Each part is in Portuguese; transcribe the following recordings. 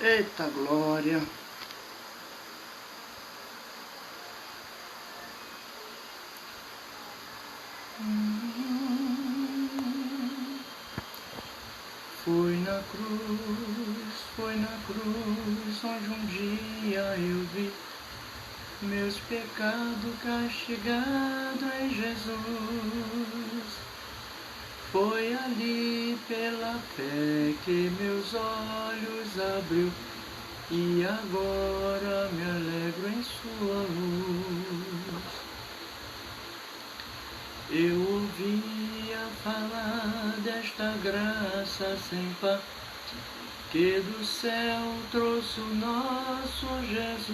Eita glória! Foi na cruz onde um dia eu vi meus pecados castigados em Jesus. Foi ali pela fé que meus olhos abriu e agora me alegro em sua luz. Eu ouvia falar desta graça sem par que do céu trouxe o nosso Jesus.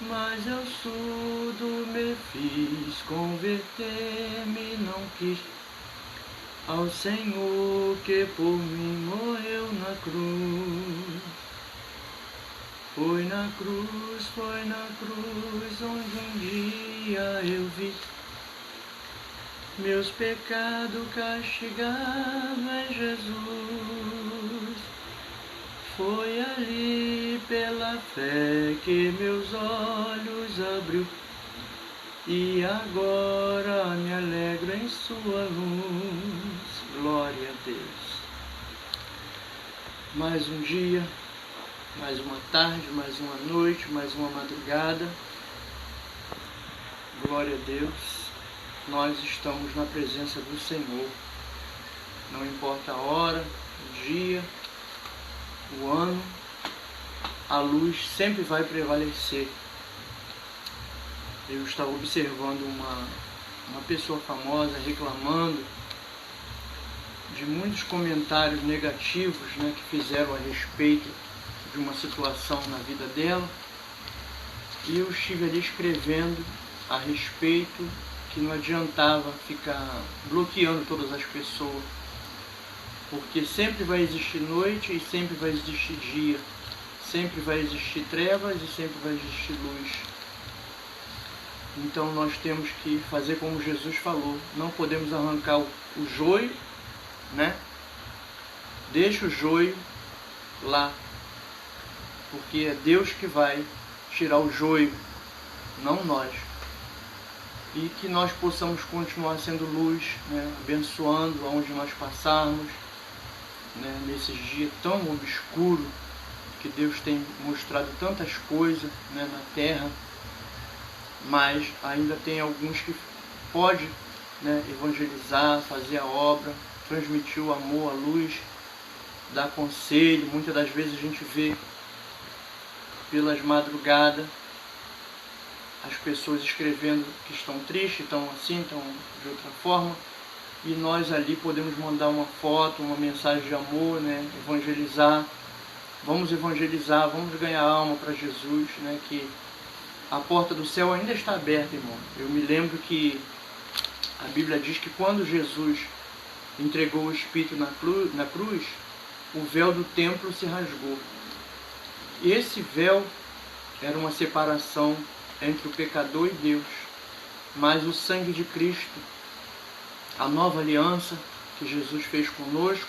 Mas eu surdo me fiz, converter-me não quis ao Senhor que por mim morreu na cruz. Foi na cruz onde um dia eu vi meus pecados castigados em Jesus. Foi ali pela fé que meus olhos abriu e agora me alegro em sua luz. Glória a Deus. Mais um dia, mais uma tarde, mais uma noite, mais uma madrugada. Glória a Deus. Nós estamos na presença do Senhor. Não importa a hora, o dia, o ano, a luz sempre vai prevalecer. Eu estava observando uma pessoa famosa reclamando de muitos comentários negativos, que fizeram a respeito de uma situação na vida dela. E eu estive ali escrevendo a respeito que não adiantava ficar bloqueando todas as pessoas, porque sempre vai existir noite e sempre vai existir dia, sempre vai existir trevas e sempre vai existir luz. Então nós temos que fazer como Jesus falou, não podemos arrancar o joio, Deixa o joio lá, porque é Deus que vai tirar o joio, não nós. E que nós possamos continuar sendo luz, abençoando aonde nós passarmos, nesses dias tão obscuros, que Deus tem mostrado tantas coisas na terra, mas ainda tem alguns que podem evangelizar, fazer a obra, transmitir o amor, a luz, dar conselho. Muitas das vezes a gente vê pelas madrugadas as pessoas escrevendo que estão tristes, estão assim, estão de outra forma, e nós ali podemos mandar uma foto, uma mensagem de amor, evangelizar. Vamos evangelizar, vamos ganhar alma para Jesus, que a porta do céu ainda está aberta, irmão. Eu me lembro que a Bíblia diz que quando Jesus entregou o Espírito na cruz, o véu do templo se rasgou. Esse véu era uma separação entre o pecador e Deus, mas o sangue de Cristo, a nova aliança que Jesus fez conosco,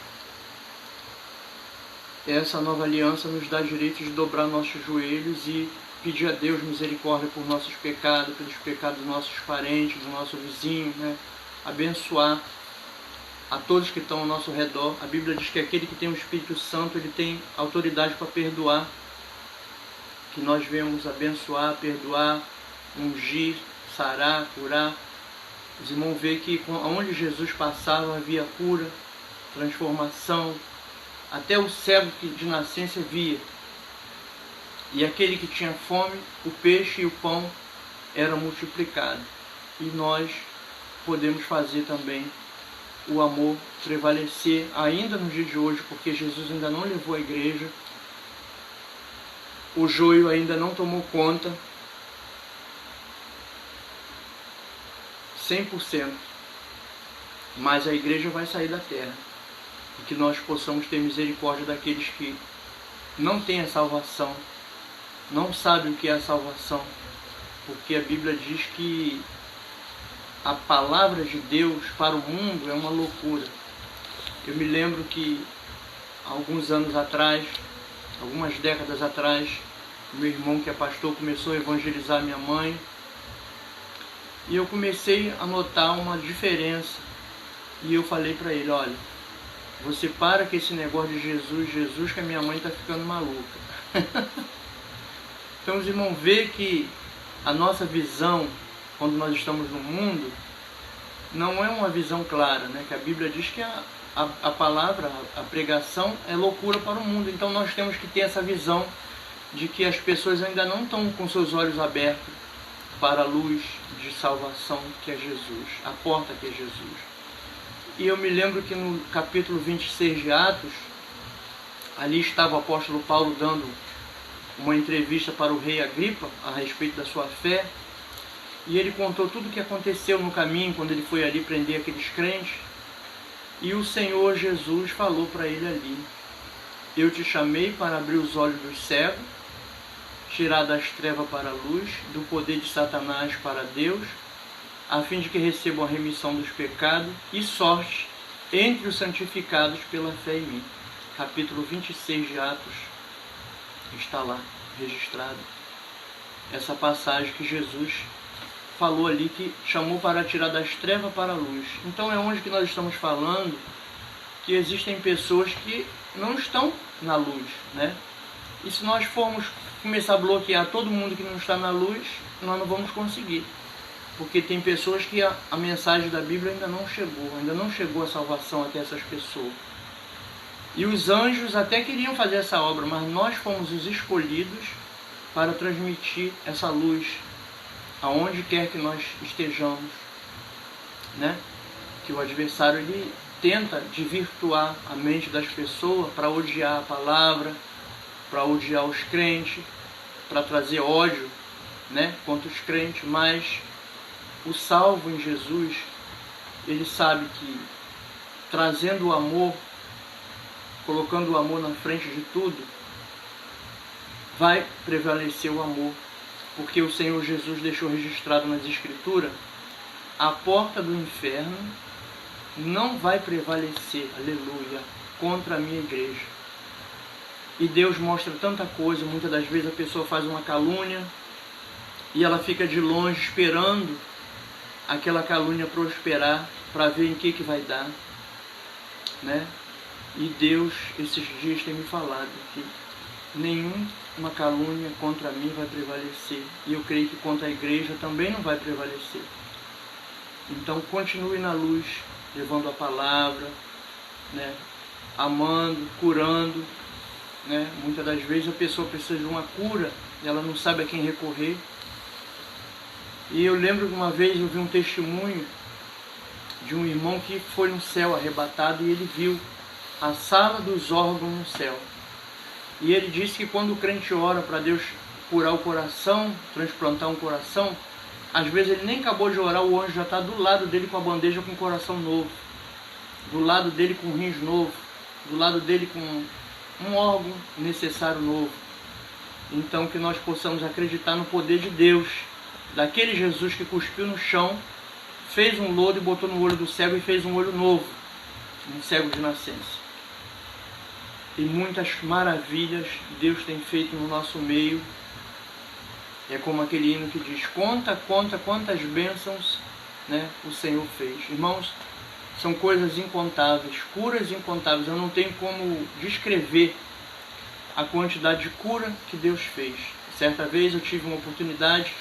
essa nova aliança nos dá direito de dobrar nossos joelhos e pedir a Deus misericórdia por nossos pecados, pelos pecados dos nossos parentes, do nosso vizinho, abençoar a todos que estão ao nosso redor. A Bíblia diz que aquele que tem o Espírito Santo, ele tem autoridade para perdoar. Que nós venhamos abençoar, perdoar, ungir, sarar, curar. Os irmãos veem que onde Jesus passava havia cura, transformação. Até o cego que de nascença via. E aquele que tinha fome, o peixe e o pão eram multiplicados. E nós podemos fazer também o amor prevalecer ainda no dia de hoje, porque Jesus ainda não levou a igreja. O joio ainda não tomou conta 100%, mas a igreja vai sair da terra. E que nós possamos ter misericórdia daqueles que não têm a salvação, não sabem o que é a salvação, porque a Bíblia diz que a palavra de Deus para o mundo é uma loucura. Eu me lembro que alguns anos atrás, algumas décadas atrás, meu irmão que é pastor começou a evangelizar minha mãe. E eu comecei a notar uma diferença. E eu falei para ele, olha, você para com esse negócio de Jesus, Jesus, que a minha mãe está ficando maluca. Então os irmãos veem que a nossa visão, quando nós estamos no mundo, não é uma visão clara, né? Que a Bíblia diz que a palavra, a pregação é loucura para o mundo. Então nós temos que ter essa visão de que as pessoas ainda não estão com seus olhos abertos para a luz de salvação que é Jesus, a porta que é Jesus. E eu me lembro que no capítulo 26 de Atos, ali estava o apóstolo Paulo dando uma entrevista para o rei Agripa a respeito da sua fé, e ele contou tudo o que aconteceu no caminho quando ele foi ali prender aqueles crentes. E o Senhor Jesus falou para ele ali, eu te chamei para abrir os olhos dos cegos, tirar das trevas para a luz, do poder de Satanás para Deus, a fim de que recebam a remissão dos pecados e sorte entre os santificados pela fé em mim. Capítulo 26 de Atos, está lá registrado essa passagem que Jesus falou ali, que chamou para tirar das trevas para a luz. Então é onde que nós estamos falando que existem pessoas que não estão na luz, né? E se nós formos começar a bloquear todo mundo que não está na luz, nós não vamos conseguir. Porque tem pessoas que a mensagem da Bíblia ainda não chegou a salvação até essas pessoas. E os anjos até queriam fazer essa obra, mas nós fomos os escolhidos para transmitir essa luz aonde quer que nós estejamos, né? Que o adversário ele tenta desvirtuar a mente das pessoas para odiar a palavra, para odiar os crentes, para trazer ódio, né, contra os crentes. Mas o salvo em Jesus, ele sabe que trazendo o amor, colocando o amor na frente de tudo, vai prevalecer o amor. Porque o Senhor Jesus deixou registrado nas Escrituras, a porta do inferno não vai prevalecer, aleluia, contra a minha igreja. E Deus mostra tanta coisa, muitas das vezes a pessoa faz uma calúnia e ela fica de longe esperando aquela calúnia prosperar para ver em que vai dar, né? E Deus esses dias tem me falado que nenhuma calúnia contra mim vai prevalecer, e eu creio que contra a igreja também não vai prevalecer. Então continue na luz, levando a palavra, né? Amando, curando, né? Muitas das vezes a pessoa precisa de uma cura e ela não sabe a quem recorrer. E eu lembro que uma vez eu vi um testemunho de um irmão que foi no céu arrebatado e ele viu a sala dos órgãos no céu. E ele disse que quando o crente ora para Deus curar o coração, transplantar um coração, às vezes ele nem acabou de orar, o anjo já está do lado dele com a bandeja com um coração novo, do lado dele com um rins novo, do lado dele com um órgão necessário novo. Então que nós possamos acreditar no poder de Deus, daquele Jesus que cuspiu no chão, fez um lodo e botou no olho do cego e fez um olho novo, um cego de nascença. E muitas maravilhas Deus tem feito no nosso meio. É como aquele hino que diz, conta quantas bênçãos, né, o Senhor fez. Irmãos, são coisas incontáveis, curas incontáveis. Eu não tenho como descrever a quantidade de cura que Deus fez. Certa vez eu tive uma oportunidade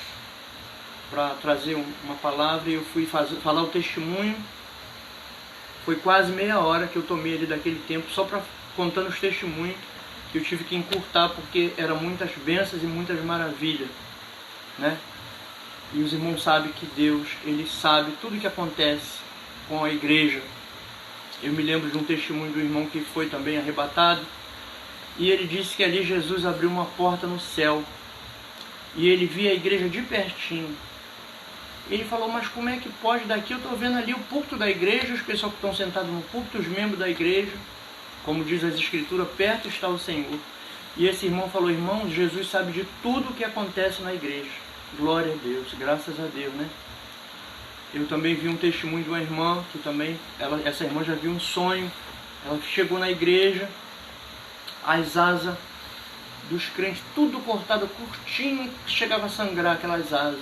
para trazer uma palavra e eu fui falar o testemunho. Foi quase meia hora que eu tomei ali daquele tempo só para contando os testemunhos, que eu tive que encurtar porque eram muitas bênçãos e muitas maravilhas, né? E os irmãos sabem que Deus, Ele sabe tudo o que acontece com a igreja. Eu me lembro de um testemunho do irmão que foi também arrebatado, e ele disse que ali Jesus abriu uma porta no céu, e ele via a igreja de pertinho. Ele falou, mas como é que pode? Daqui eu estou vendo ali o púlpito da igreja, os pessoal que estão sentados no púlpito, os membros da igreja. Como diz as Escrituras, perto está o Senhor. E esse irmão falou, irmão, Jesus sabe de tudo o que acontece na igreja. Glória a Deus, graças a Deus, né? Eu também vi um testemunho de uma irmã, que também, essa irmã já viu um sonho. Ela chegou na igreja as asas dos crentes, tudo cortado, curtinho, chegava a sangrar aquelas asas.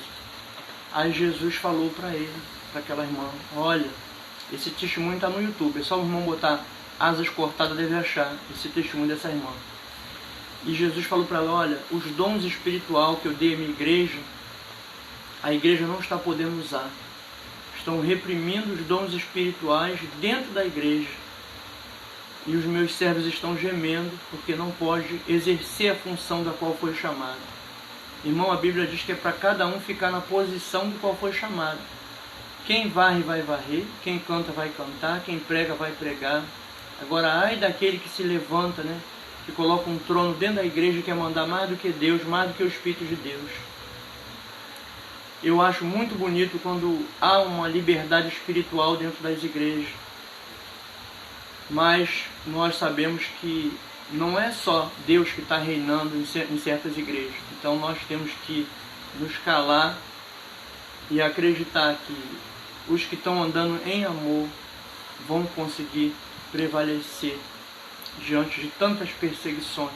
Aí Jesus falou para ele, para aquela irmã, olha, esse testemunho está no YouTube, é só o irmão botar asas cortadas, deve achar esse testemunho dessa irmã. E Jesus falou para ela, olha, os dons espirituais que eu dei à minha igreja, a igreja não está podendo usar. Estão reprimindo os dons espirituais dentro da igreja. E os meus servos estão gemendo porque não pode exercer a função da qual foi chamado. Irmão, a Bíblia diz que é para cada um ficar na posição do qual foi chamado. Quem varre vai varrer, quem canta vai cantar, quem prega vai pregar. Agora, ai daquele que se levanta, né, que coloca um trono dentro da igreja e quer mandar mais do que Deus, mais do que o Espírito de Deus. Eu acho muito bonito quando há uma liberdade espiritual dentro das igrejas. Mas nós sabemos que não é só Deus que está reinando em certas igrejas. Então nós temos que nos calar e acreditar que os que estão andando em amor vão conseguir prevalecer diante de tantas perseguições,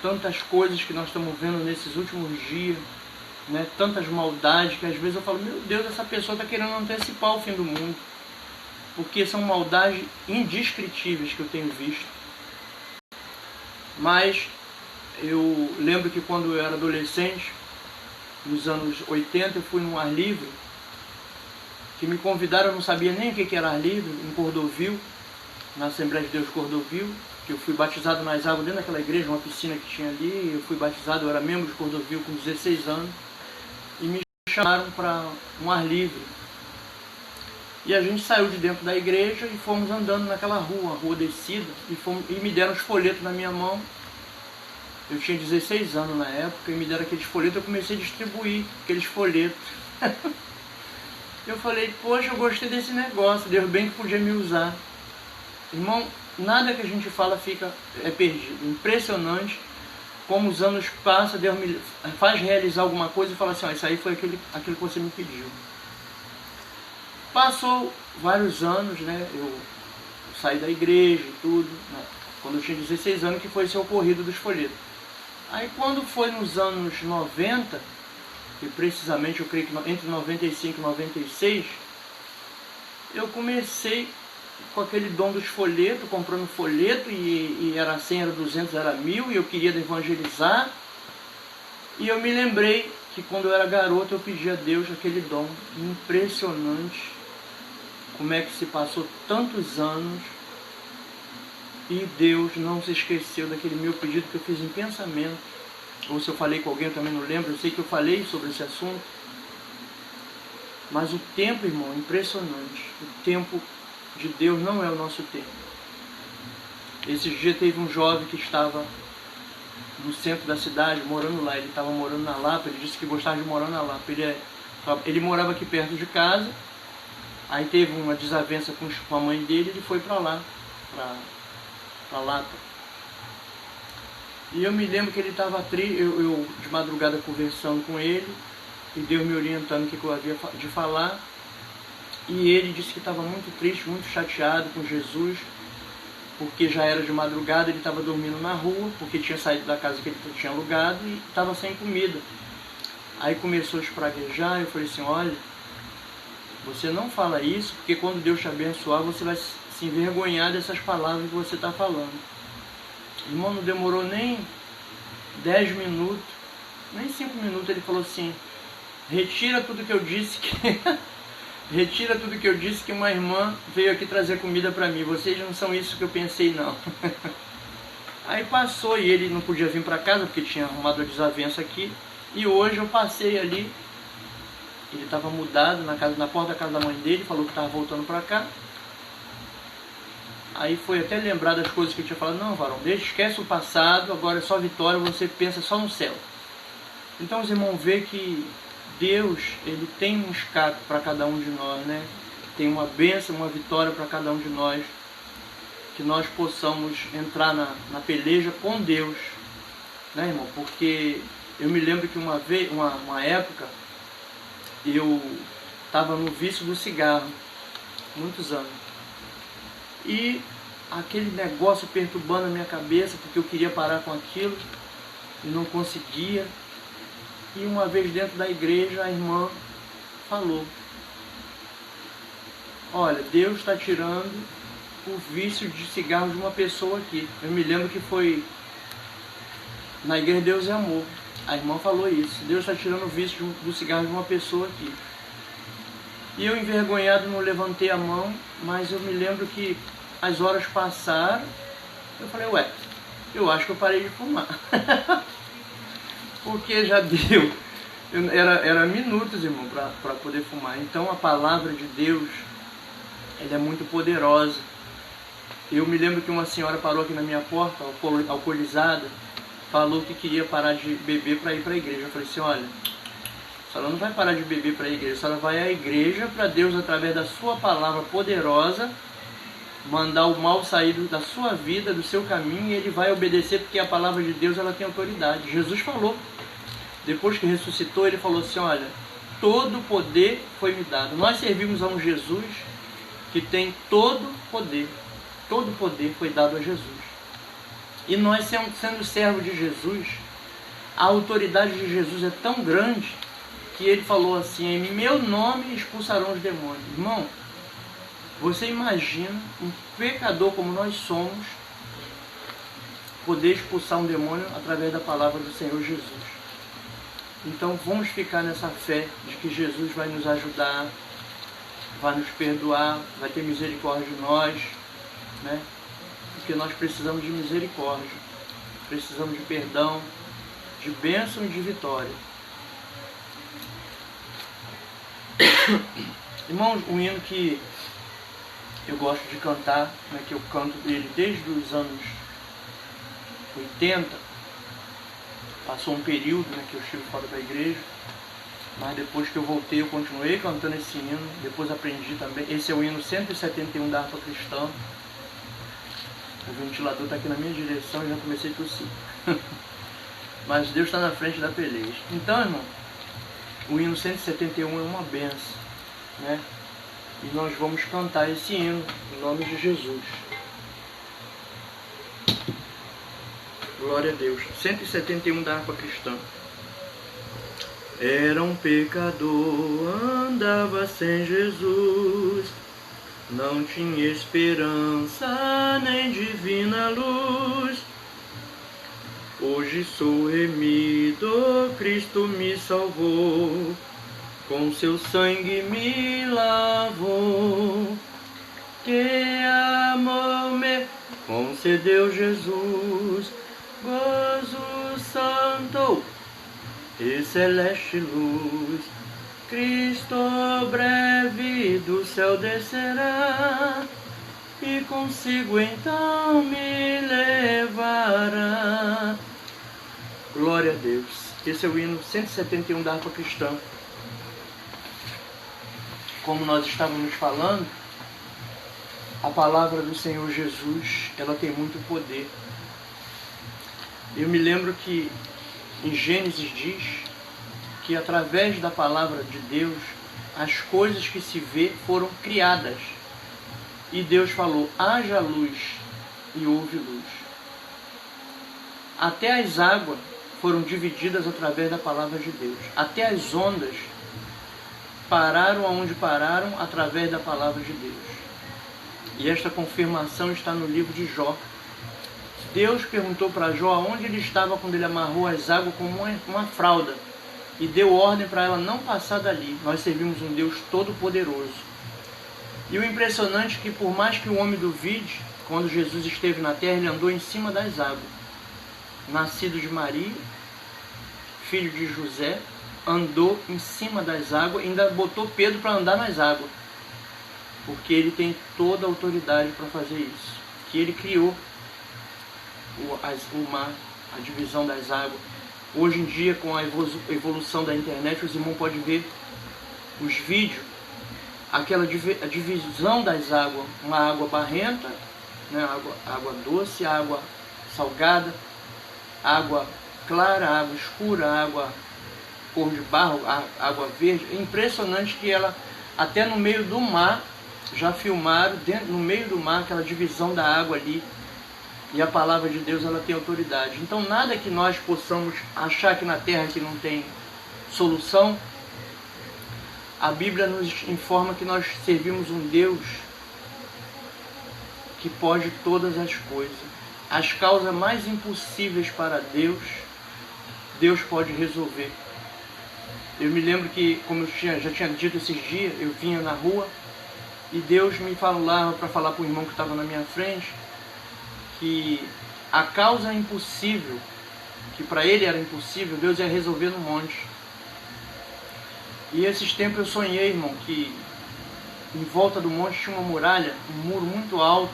tantas coisas que nós estamos vendo nesses últimos dias, né? Tantas maldades que às vezes eu falo, meu Deus, essa pessoa está querendo antecipar o fim do mundo, porque são maldades indescritíveis que eu tenho visto. Mas eu lembro que quando eu era adolescente, nos anos 80, eu fui num ar livre, que me convidaram, eu não sabia nem o que era ar livre, em Cordovil, na Assembleia de Deus Cordovil, que eu fui batizado nas águas dentro daquela igreja, uma piscina que tinha ali, eu fui batizado, eu era membro de Cordovil com 16 anos, e me chamaram para um ar livre. E a gente saiu de dentro da igreja e fomos andando naquela rua descida, e me deram os folhetos na minha mão. Eu tinha 16 anos na época, e me deram aqueles folhetos, eu comecei a distribuir aqueles folhetos. Eu falei, poxa, eu gostei desse negócio, Deus bem que podia me usar. Irmão, nada que a gente fala é perdido. Impressionante como os anos passam, Deus me faz realizar alguma coisa e fala assim, ó, isso aí foi aquilo que você me pediu. Passou vários anos, né? Eu saí da igreja e tudo, né? Quando eu tinha 16 anos, que foi esse ocorrido dos folhetos. Aí quando foi nos anos 90, e precisamente eu creio que entre 95 e 96, eu comecei com aquele dom dos folhetos, comprando folheto, e era 100, era 200, era 1000, e eu queria evangelizar. E eu me lembrei que quando eu era garoto eu pedi a Deus aquele dom. Impressionante como é que se passou tantos anos e Deus não se esqueceu daquele meu pedido que eu fiz em pensamento. Ou se eu falei com alguém, eu também não lembro, eu sei que eu falei sobre esse assunto. Mas o tempo, irmão, é impressionante. O tempo de Deus não é o nosso tempo. Esse dia teve um jovem que estava no centro da cidade, morando lá. Ele estava morando na Lapa, ele disse que gostava de morar na Lapa. Ele morava aqui perto de casa. Aí teve uma desavença com a mãe dele, ele foi para lá, para Lapa. E eu me lembro que ele estava eu de madrugada conversando com ele, e Deus me orientando o que eu havia de falar. E ele disse que estava muito triste, muito chateado com Jesus, porque já era de madrugada, ele estava dormindo na rua, porque tinha saído da casa que ele tinha alugado e estava sem comida. Aí começou a espraguejar, eu falei assim, olha, você não fala isso, porque quando Deus te abençoar, você vai se envergonhar dessas palavras que você está falando. Irmão, não demorou nem 10 minutos, nem 5 minutos, ele falou assim, retira tudo que eu disse retira tudo que eu disse, que uma irmã veio aqui trazer comida para mim. Vocês não são isso que eu pensei, não. Aí passou, e ele não podia vir para casa, porque tinha arrumado a desavença aqui. E hoje eu passei ali, ele estava mudado na porta da casa da mãe dele, falou que estava voltando para cá. Aí foi até lembrar das coisas que eu tinha falado, não, varão, esquece o passado, agora é só vitória, você pensa só no céu. Então os irmãos veem que Deus, ele tem um escape para cada um de nós, né? Tem uma bênção, uma vitória para cada um de nós, que nós possamos entrar na peleja com Deus, né, irmão? Porque eu me lembro que uma época, eu estava no vício do cigarro, muitos anos. E aquele negócio perturbando a minha cabeça, porque eu queria parar com aquilo e não conseguia. E uma vez dentro da igreja, a irmã falou: olha, Deus está tirando o vício de cigarro de uma pessoa aqui. Eu me lembro que foi na igreja Deus é Amor. A irmã falou isso: Deus está tirando o vício do cigarro de uma pessoa aqui. E eu, envergonhado, não levantei a mão, mas eu me lembro que as horas passaram. Eu falei: ué, eu acho que eu parei de fumar. Porque já deu. Era minutos, irmão, para poder fumar. Então a palavra de Deus, ela é muito poderosa. Eu me lembro que uma senhora parou aqui na minha porta, alcoolizada, falou que queria parar de beber para ir para a igreja. Eu falei assim: olha, a senhora não vai parar de beber para a igreja, a senhora vai à igreja para Deus, através da sua palavra poderosa, mandar o mal sair da sua vida, do seu caminho, e ele vai obedecer, porque a palavra de Deus, ela tem autoridade. Jesus falou, depois que ressuscitou, ele falou assim: olha, todo poder foi me dado. Nós servimos a um Jesus que tem todo poder foi dado a Jesus. E nós, sendo servo de Jesus, a autoridade de Jesus é tão grande que ele falou assim: em meu nome expulsarão os demônios. Irmão, você imagina um pecador como nós somos poder expulsar um demônio através da palavra do Senhor Jesus. Então vamos ficar nessa fé de que Jesus vai nos ajudar, vai nos perdoar, vai ter misericórdia de nós, né? Porque nós precisamos de misericórdia, precisamos de perdão, de bênção e de vitória. Irmãos, um hino que eu gosto de cantar, né, que eu canto dele desde os anos 80, passou um período, né, que eu estive fora da igreja, mas depois que eu voltei eu continuei cantando esse hino, depois aprendi também. Esse é o hino 171 da harpa cristã. O ventilador está aqui na minha direção e já comecei a tossir. Mas Deus está na frente da peleja. Então, irmão, o hino 171 é uma benção, né? E nós vamos cantar esse hino em nome de Jesus. Glória a Deus. 171 da harpa cristã. Era um pecador, andava sem Jesus, não tinha esperança nem divina luz. Hoje sou remido, Cristo me salvou, com seu sangue me lavou. Que amor me concedeu Jesus, gozo santo e celeste luz. Cristo breve do céu descerá, e consigo então me levará. Glória a Deus. Esse é o hino 171 da harpa cristã. Como nós estávamos falando, a palavra do Senhor Jesus, ela tem muito poder. Eu me lembro que em Gênesis diz que através da palavra de Deus, as coisas que se vê foram criadas. E Deus falou: haja luz, e houve luz. Até as águas foram divididas através da palavra de Deus. Até as ondas pararam aonde pararam através da palavra de Deus. E esta confirmação está no livro de Jó. Deus perguntou para Jó aonde ele estava quando ele amarrou as águas como uma fralda e deu ordem para ela não passar dali. Nós servimos um Deus todo-poderoso. E o impressionante é que, por mais que o homem duvide, quando Jesus esteve na terra, ele andou em cima das águas. Nascido de Maria, filho de José, andou em cima das águas e ainda botou Pedro para andar nas águas. Porque ele tem toda a autoridade para fazer isso. Que ele criou o mar, a divisão das águas. Hoje em dia, com a evolução da internet, os irmãos podem ver os vídeos, aquela divisão das águas, uma água barrenta, né, água doce, água salgada, água clara, água escura, água cor de barro, água verde. É impressionante que ela, até no meio do mar, já filmaram no meio do mar, aquela divisão da água ali. E a palavra de Deus, ela tem autoridade. Então nada que nós possamos achar que na terra que não tem solução, a Bíblia nos informa que nós servimos um Deus que pode todas as coisas. As causas mais impossíveis para Deus, Deus pode resolver. Eu me lembro que, como eu já tinha dito esses dias, eu vinha na rua e Deus me falava para falar para o irmão que estava na minha frente que a causa impossível, que para ele era impossível, Deus ia resolver no monte. E esses tempos eu sonhei, irmão, que em volta do monte tinha uma muralha, um muro muito alto.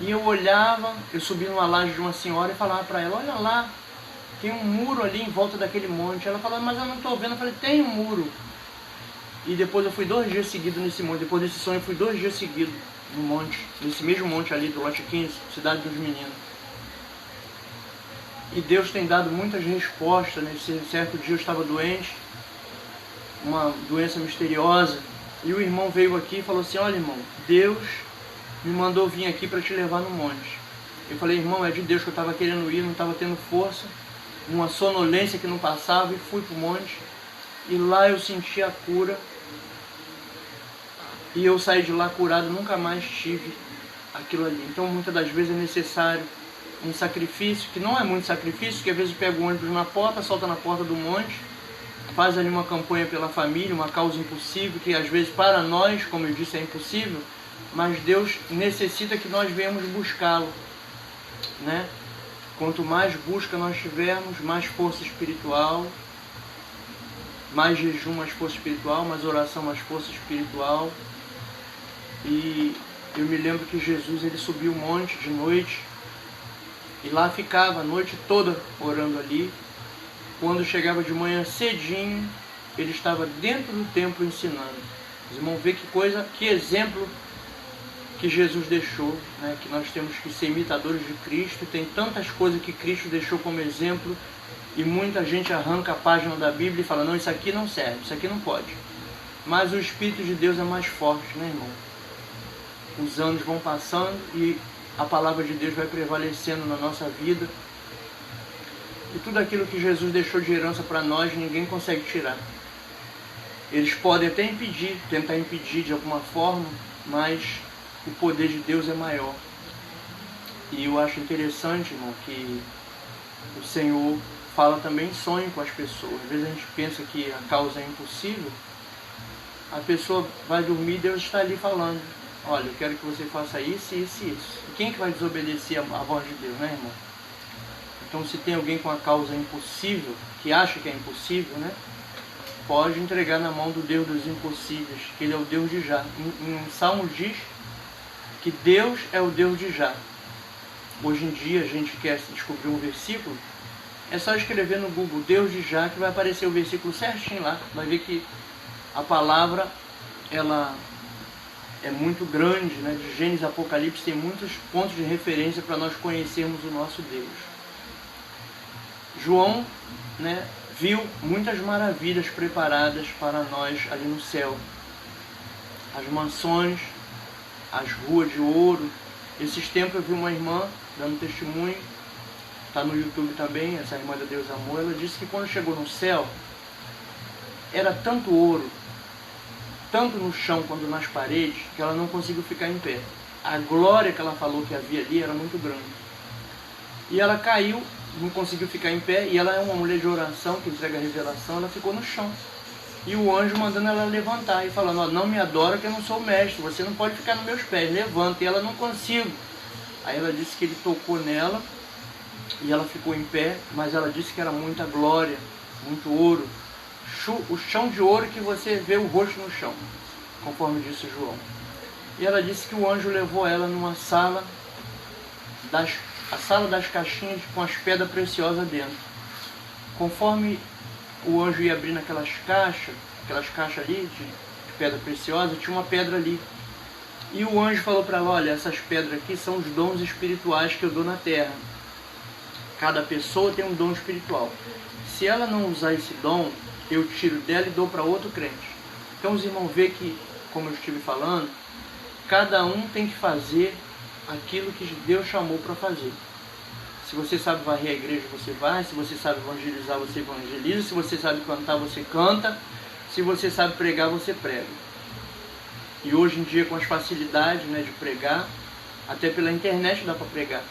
E eu olhava, eu subi numa laje de uma senhora e falava para ela, olha lá, tem um muro ali em volta daquele monte. Ela falava, mas eu não estou vendo. Eu falei, tem um muro. E depois eu fui 2 dias seguidos nesse monte. Depois desse sonho eu fui 2 dias seguidos no monte, nesse mesmo monte ali do lote 15, Cidade dos Meninos. E Deus tem dado muitas respostas. Nesse certo dia eu estava doente, uma doença misteriosa, e o irmão veio aqui e falou assim, olha irmão, Deus me mandou vir aqui para te levar no monte. Eu falei, irmão, é de Deus que eu estava querendo ir, não estava tendo força, uma sonolência que não passava, e fui para o monte, e lá eu senti a cura, e eu saí de lá curado, nunca mais tive aquilo ali. Então muitas das vezes é necessário um sacrifício, que não é muito sacrifício, que às vezes pega o ônibus na porta, solta na porta do monte, faz ali uma campanha pela família, uma causa impossível, que às vezes para nós, como eu disse, é impossível, mas Deus necessita que nós venhamos buscá-lo, né? Quanto mais busca nós tivermos, mais força espiritual, mais jejum, mais força espiritual, mais oração, mais força espiritual. E eu me lembro que Jesus, ele subiu um monte de noite e lá ficava a noite toda orando ali. Quando chegava de manhã cedinho, ele estava dentro do templo ensinando. Os irmãos vê que coisa, que exemplo que Jesus deixou, né? Que nós temos que ser imitadores de Cristo. Tem tantas coisas que Cristo deixou como exemplo e muita gente arranca a página da Bíblia e fala, não, isso aqui não serve, isso aqui não pode. Mas o Espírito de Deus é mais forte, né, irmão? Os anos vão passando e a palavra de Deus vai prevalecendo na nossa vida. E tudo aquilo que Jesus deixou de herança para nós, ninguém consegue tirar. Eles podem até impedir, tentar impedir de alguma forma, mas o poder de Deus é maior. E eu acho interessante, irmão, que o Senhor fala também em sonho com as pessoas. Às vezes a gente pensa que a causa é impossível, a pessoa vai dormir e Deus está ali falando, olha, eu quero que você faça isso, isso e isso. E quem que vai desobedecer a voz de Deus, né, irmão? Então se tem alguém com a causa impossível, que acha que é impossível, né, pode entregar na mão do Deus dos impossíveis, que Ele é o Deus de já. Em Salmos diz que Deus é o Deus de já. Hoje em dia a gente quer descobrir um versículo, é só escrever no Google Deus de já, que vai aparecer o versículo certinho lá. Vai ver que a palavra, ela é muito grande, né? De Gênesis a Apocalipse tem muitos pontos de referência para nós conhecermos o nosso Deus. João, né, viu muitas maravilhas preparadas para nós ali no céu. As mansões, as ruas de ouro. Esses tempos eu vi uma irmã dando testemunho, está no YouTube também, essa irmã da Deus Amor. Ela disse que quando chegou no céu, era tanto ouro, tanto no chão quanto nas paredes, que ela não conseguiu ficar em pé. A glória que ela falou que havia ali era muito grande. E ela caiu, não conseguiu ficar em pé, e ela é uma mulher de oração, que entrega a revelação, ela ficou no chão. E o anjo mandando ela levantar, e falando, ó, não me adora que eu não sou o mestre, você não pode ficar nos meus pés, levanta. E ela, não consigo. Aí ela disse que ele tocou nela, e ela ficou em pé, mas ela disse que era muita glória, muito ouro. O chão de ouro que você vê o rosto no chão, conforme disse João. E ela disse que o anjo levou ela numa sala, a sala das caixinhas com as pedras preciosas dentro. Conforme o anjo ia abrindo aquelas caixas ali de pedra preciosa, tinha uma pedra ali. E o anjo falou para ela, olha, essas pedras aqui são os dons espirituais que eu dou na terra. Cada pessoa tem um dom espiritual. Se ela não usar esse dom, eu tiro dela e dou para outro crente. Então os irmãos veem que como eu estive falando, cada um tem que fazer aquilo que Deus chamou para fazer. Se você sabe varrer a igreja, você vai. Se você sabe evangelizar, você evangeliza. Se você sabe cantar, você canta. Se você sabe pregar, você prega. E hoje em dia, com as facilidades, né, de pregar, até pela internet dá para pregar,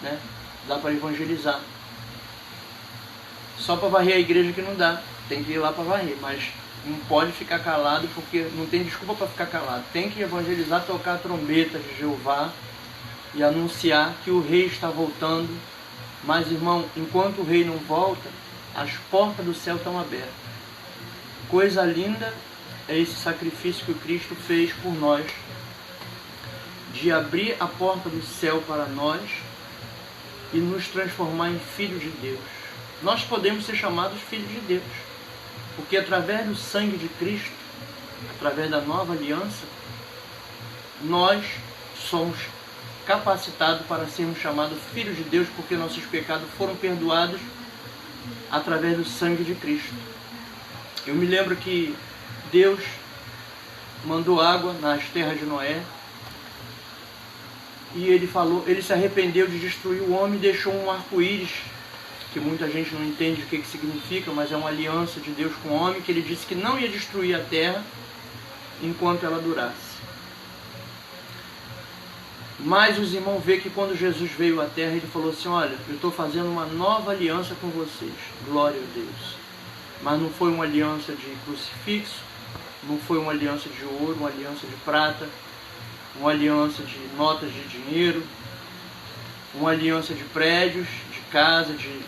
né? Dá para evangelizar. Só para varrer a igreja que não dá. Tem que ir lá para varrer, mas não pode ficar calado, porque não tem desculpa para ficar calado. Tem que evangelizar, tocar a trombeta de Jeová e anunciar que o rei está voltando. Mas, irmão, enquanto o rei não volta, as portas do céu estão abertas. Coisa linda é esse sacrifício que o Cristo fez por nós, de abrir a porta do céu para nós e nos transformar em filhos de Deus. Nós podemos ser chamados filhos de Deus, porque através do sangue de Cristo, através da nova aliança, nós somos capacitados para sermos chamados filhos de Deus, porque nossos pecados foram perdoados através do sangue de Cristo. Eu me lembro que Deus mandou água nas terras de Noé, e ele se arrependeu de destruir o homem e deixou um arco-íris, que muita gente não entende o que significa, mas é uma aliança de Deus com o homem, que ele disse que não ia destruir a terra enquanto ela durasse. Mas os irmãos veem que quando Jesus veio à terra, ele falou assim: olha, eu estou fazendo uma nova aliança com vocês, glória a Deus. Mas não foi uma aliança de crucifixo, não foi uma aliança de ouro, uma aliança de prata, uma aliança de notas de dinheiro, uma aliança de prédios, de casa, de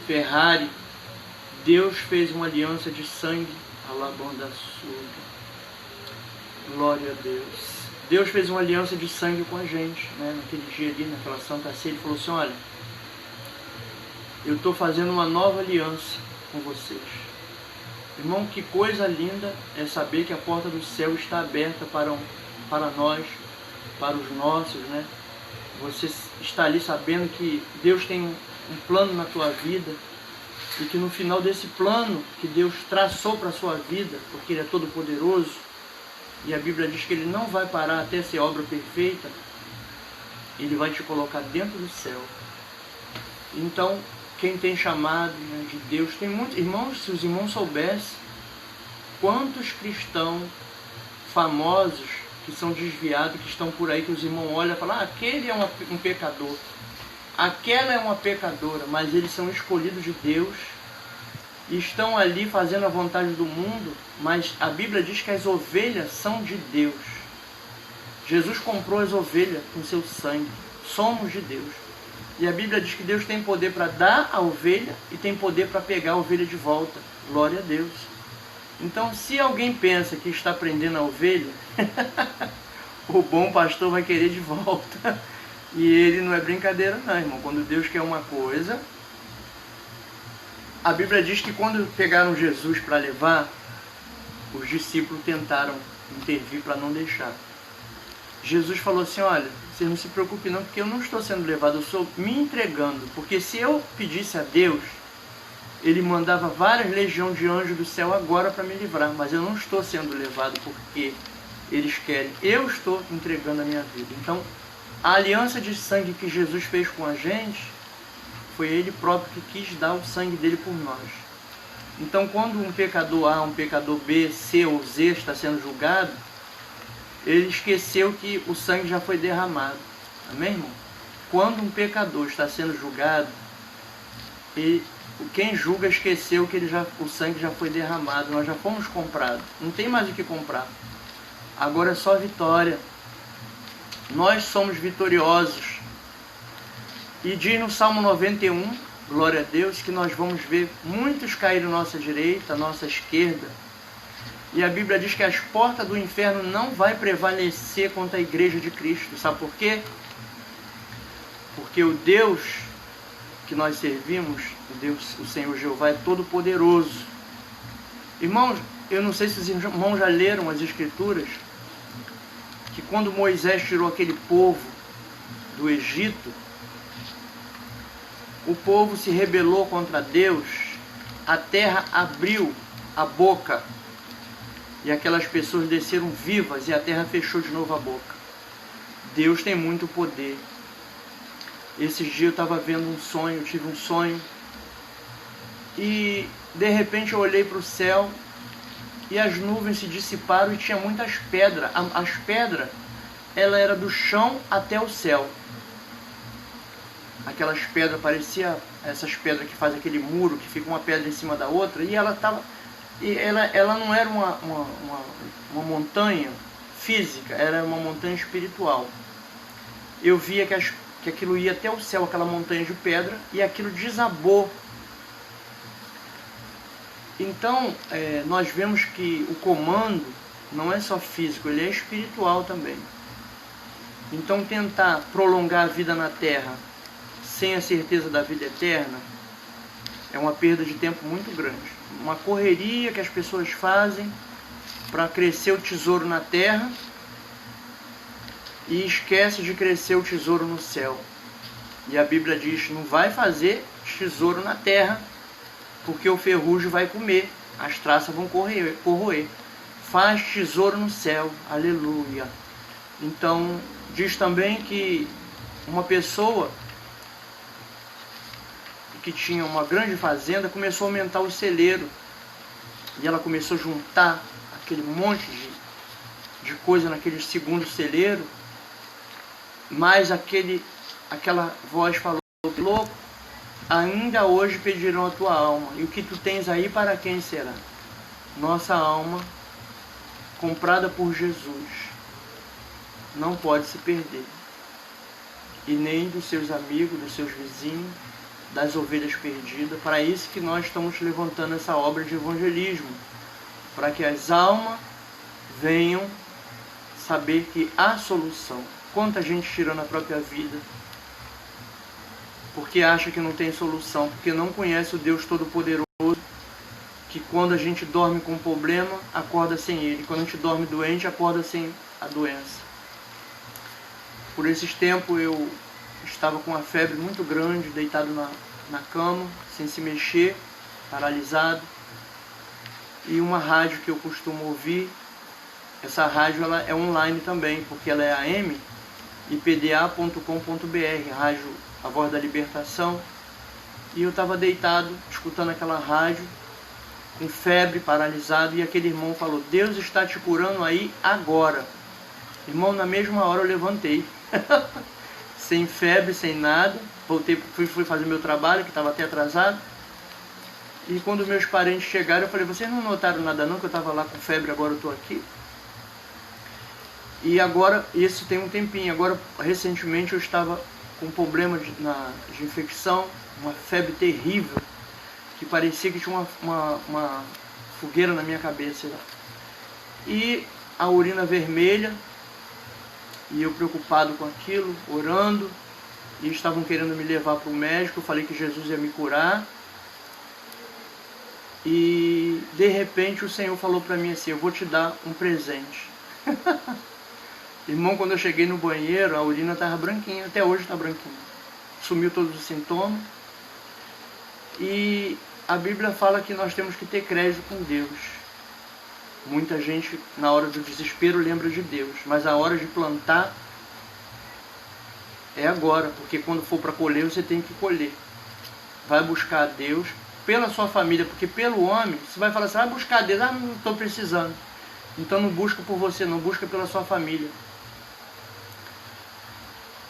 Ferrari. Deus fez uma aliança de sangue, alabanda sua. Glória a Deus. Deus fez uma aliança de sangue com a gente, né? Naquele dia ali, naquela Santa Ceia, ele falou assim: olha, eu estou fazendo uma nova aliança com vocês. Irmão, que coisa linda é saber que a porta do céu está aberta para nós, para os nossos, né? Você está ali sabendo que Deus tem um plano na tua vida, e que no final desse plano que Deus traçou para a sua vida, porque Ele é todo poderoso, e a Bíblia diz que Ele não vai parar até ser obra perfeita, Ele vai te colocar dentro do céu. Então, quem tem chamado, né, de Deus, tem muito. Irmãos, se os irmãos soubessem quantos cristãos famosos que são desviados, que estão por aí, que os irmãos olham e falam: aquele é um pecador, aquela é uma pecadora, mas eles são escolhidos de Deus e estão ali fazendo a vontade do mundo, mas a Bíblia diz que as ovelhas são de Deus. Jesus comprou as ovelhas com seu sangue, somos de Deus. E a Bíblia diz que Deus tem poder para dar a ovelha e tem poder para pegar a ovelha de volta. Glória a Deus. Então, se alguém pensa que está prendendo a ovelha, o bom pastor vai querer de volta. E ele não é brincadeira não, irmão. Quando Deus quer uma coisa... A Bíblia diz que quando pegaram Jesus para levar, os discípulos tentaram intervir para não deixar. Jesus falou assim: olha, vocês não se preocupem não, porque eu não estou sendo levado, eu estou me entregando. Porque se eu pedisse a Deus, Ele mandava várias legiões de anjos do céu agora para me livrar. Mas eu não estou sendo levado porque eles querem. Eu estou entregando a minha vida. Então, a aliança de sangue que Jesus fez com a gente, foi Ele próprio que quis dar o sangue dele por nós. Então, quando um pecador A, um pecador B, C ou Z está sendo julgado, ele esqueceu que o sangue já foi derramado. Amém, irmão? Quando um pecador está sendo julgado, quem julga esqueceu que o sangue já foi derramado. Nós já fomos comprados. Não tem mais o que comprar. Agora é só vitória. Nós somos vitoriosos. E diz no Salmo 91, glória a Deus, que nós vamos ver muitos cair à nossa direita, à nossa esquerda. E a Bíblia diz que as portas do inferno não vai prevalecer contra a igreja de Cristo. Sabe por quê? Porque o Deus que nós servimos, o Senhor Jeová, é todo poderoso. Irmãos, eu não sei se os irmãos já leram as Escrituras, que quando Moisés tirou aquele povo do Egito, o povo se rebelou contra Deus, a terra abriu a boca e aquelas pessoas desceram vivas e a terra fechou de novo a boca. Deus tem muito poder. Esses dias eu estava vendo um sonho, eu tive um sonho, e de repente eu olhei para o céu e as nuvens se dissiparam e tinha muitas pedras. As pedras, ela era do chão até o céu. Aquelas pedras, parecia essas pedras que fazem aquele muro, que fica uma pedra em cima da outra, e ela não era uma montanha física, era uma montanha espiritual. Eu via que aquilo ia até o céu, aquela montanha de pedra, e aquilo desabou. Então, nós vemos que o comando não é só físico, ele é espiritual também. Então, tentar prolongar a vida na Terra sem a certeza da vida eterna é uma perda de tempo muito grande. Uma correria que as pessoas fazem para crescer o tesouro na Terra e esquece de crescer o tesouro no céu. E a Bíblia diz, não vai fazer tesouro na Terra, porque o ferrugem vai comer, as traças vão corroer. Faz tesouro no céu, aleluia. Então, diz também que uma pessoa que tinha uma grande fazenda começou a aumentar o celeiro. E ela começou a juntar aquele monte de coisa naquele segundo celeiro. Mas aquela voz falou, louco, ainda hoje pedirão a tua alma, e o que tu tens aí para quem será? Nossa alma, comprada por Jesus, não pode se perder, e nem dos seus amigos, dos seus vizinhos, das ovelhas perdidas. Para isso que nós estamos levantando essa obra de evangelismo, para que as almas venham saber que há solução. Quanta gente tirando a própria vida porque acha que não tem solução, porque não conhece o Deus Todo-Poderoso, que quando a gente dorme com um problema, acorda sem ele. Quando a gente dorme doente, acorda sem a doença. Por esses tempos eu estava com uma febre muito grande, deitado na cama, sem se mexer, paralisado. E uma rádio que eu costumo ouvir, essa rádio ela é online também, porque ela é AM, ipda.com.br, rádio A Voz da Libertação. E eu estava deitado, escutando aquela rádio, com febre, paralisado, e aquele irmão falou, Deus está te curando aí agora. Irmão, na mesma hora eu levantei, sem febre, sem nada, voltei, fui fazer meu trabalho, que estava até atrasado. E quando meus parentes chegaram, eu falei, vocês não notaram nada não, que eu estava lá com febre, agora eu estou aqui? E agora, isso tem um tempinho, agora recentemente eu estava com problema de infecção, uma febre terrível, que parecia que tinha uma fogueira na minha cabeça. E a urina vermelha, e eu preocupado com aquilo, orando, e estavam querendo me levar para o médico. Eu falei que Jesus ia me curar. E de repente o Senhor falou para mim assim, eu vou te dar um presente. Irmão, quando eu cheguei no banheiro, a urina estava branquinha, até hoje está branquinha. Sumiu todos os sintomas. E a Bíblia fala que nós temos que ter crédito com Deus. Muita gente, na hora do desespero, lembra de Deus. Mas a hora de plantar é agora, porque quando for para colher, você tem que colher. Vai buscar a Deus pela sua família, porque pelo homem, você vai falar assim, vai buscar a Deus, não estou precisando. Então não busca por você, não busca pela sua família.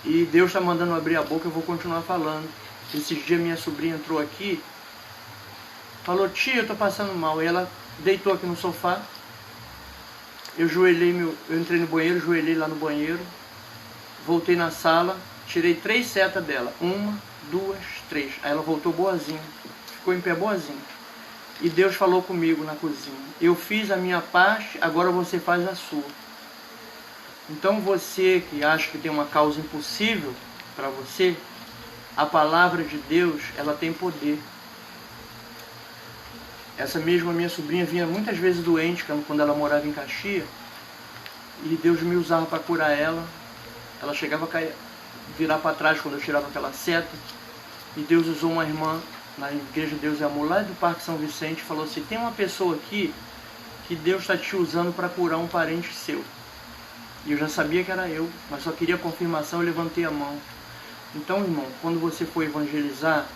E Deus está mandando abrir a boca, eu vou continuar falando. Esses dias minha sobrinha entrou aqui, falou, tia, eu estou passando mal. E ela deitou aqui no sofá, eu entrei no banheiro, joelhei lá no banheiro, voltei na sala, tirei 3 setas dela, 1, 2, 3. Aí ela voltou boazinha, ficou em pé boazinha. E Deus falou comigo na cozinha, eu fiz a minha parte, agora você faz a sua. Então você que acha que tem uma causa impossível para você, a palavra de Deus, ela tem poder. Essa mesma minha sobrinha vinha muitas vezes doente quando ela morava em Caxias, e Deus me usava para curar ela. Ela chegava a virar para trás quando eu tirava aquela seta, e Deus usou uma irmã na igreja Deus e Amor, lá do Parque São Vicente, falou assim, tem uma pessoa aqui que Deus está te usando para curar um parente seu. E eu já sabia que era eu, mas só queria confirmação, eu levantei a mão. Então, irmão, quando você for evangelizar,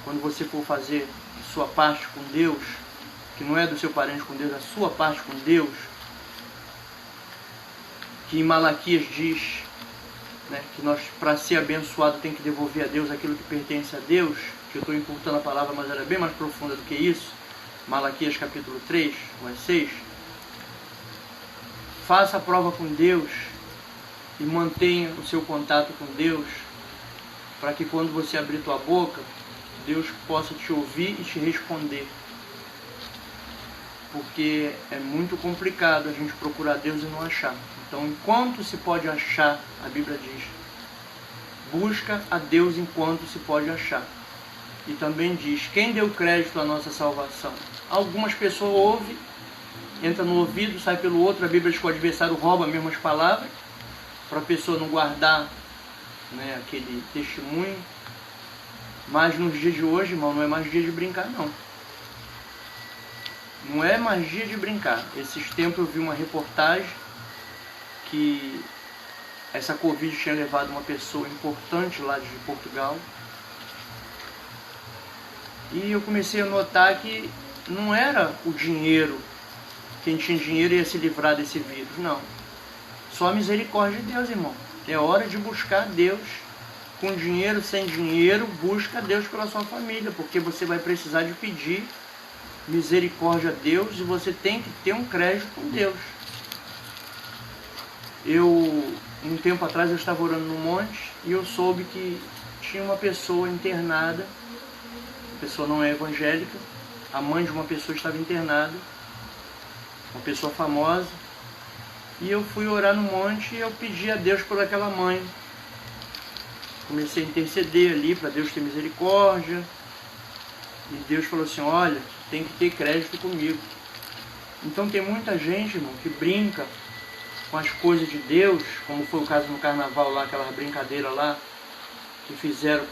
quando você for fazer a sua parte com Deus, que não é do seu parente com Deus, a sua parte com Deus, que em Malaquias diz, né, que nós, para ser abençoado, tem que devolver a Deus aquilo que pertence a Deus, que eu estou encurtando a palavra, mas ela é bem mais profunda do que isso. Malaquias capítulo 3, verso 6. Faça a prova com Deus e mantenha o seu contato com Deus, para que quando você abrir tua boca, Deus possa te ouvir e te responder. Porque é muito complicado a gente procurar Deus e não achar. Então, enquanto se pode achar, a Bíblia diz, busca a Deus enquanto se pode achar. E também diz, quem deu crédito à nossa salvação? Algumas pessoas ouvem, entra no ouvido, sai pelo outro. A Bíblia diz que o adversário rouba as mesmas palavras, para a pessoa não guardar, né, aquele testemunho. Mas nos dias de hoje, irmão, não é mais dia de brincar, não. Não é mais dia de brincar. Esses tempos eu vi uma reportagem que essa Covid tinha levado uma pessoa importante lá de Portugal. E eu comecei a notar que não era o dinheiro, quem tinha dinheiro ia se livrar desse vírus, não. Só a misericórdia de Deus, irmão. É hora de buscar Deus. Com dinheiro, sem dinheiro, busca Deus pela sua família, porque você vai precisar de pedir misericórdia a Deus e você tem que ter um crédito com Deus. Um tempo atrás, eu estava orando no monte e eu soube que tinha uma pessoa internada, a pessoa não é evangélica, a mãe de uma pessoa estava internada, uma pessoa famosa, e eu fui orar no monte e eu pedi a Deus por aquela mãe. Comecei a interceder ali para Deus ter misericórdia. E Deus falou assim, olha, tem que ter crédito comigo. Então tem muita gente, irmão, que brinca com as coisas de Deus, como foi o caso no carnaval lá, aquela brincadeira lá, que fizeram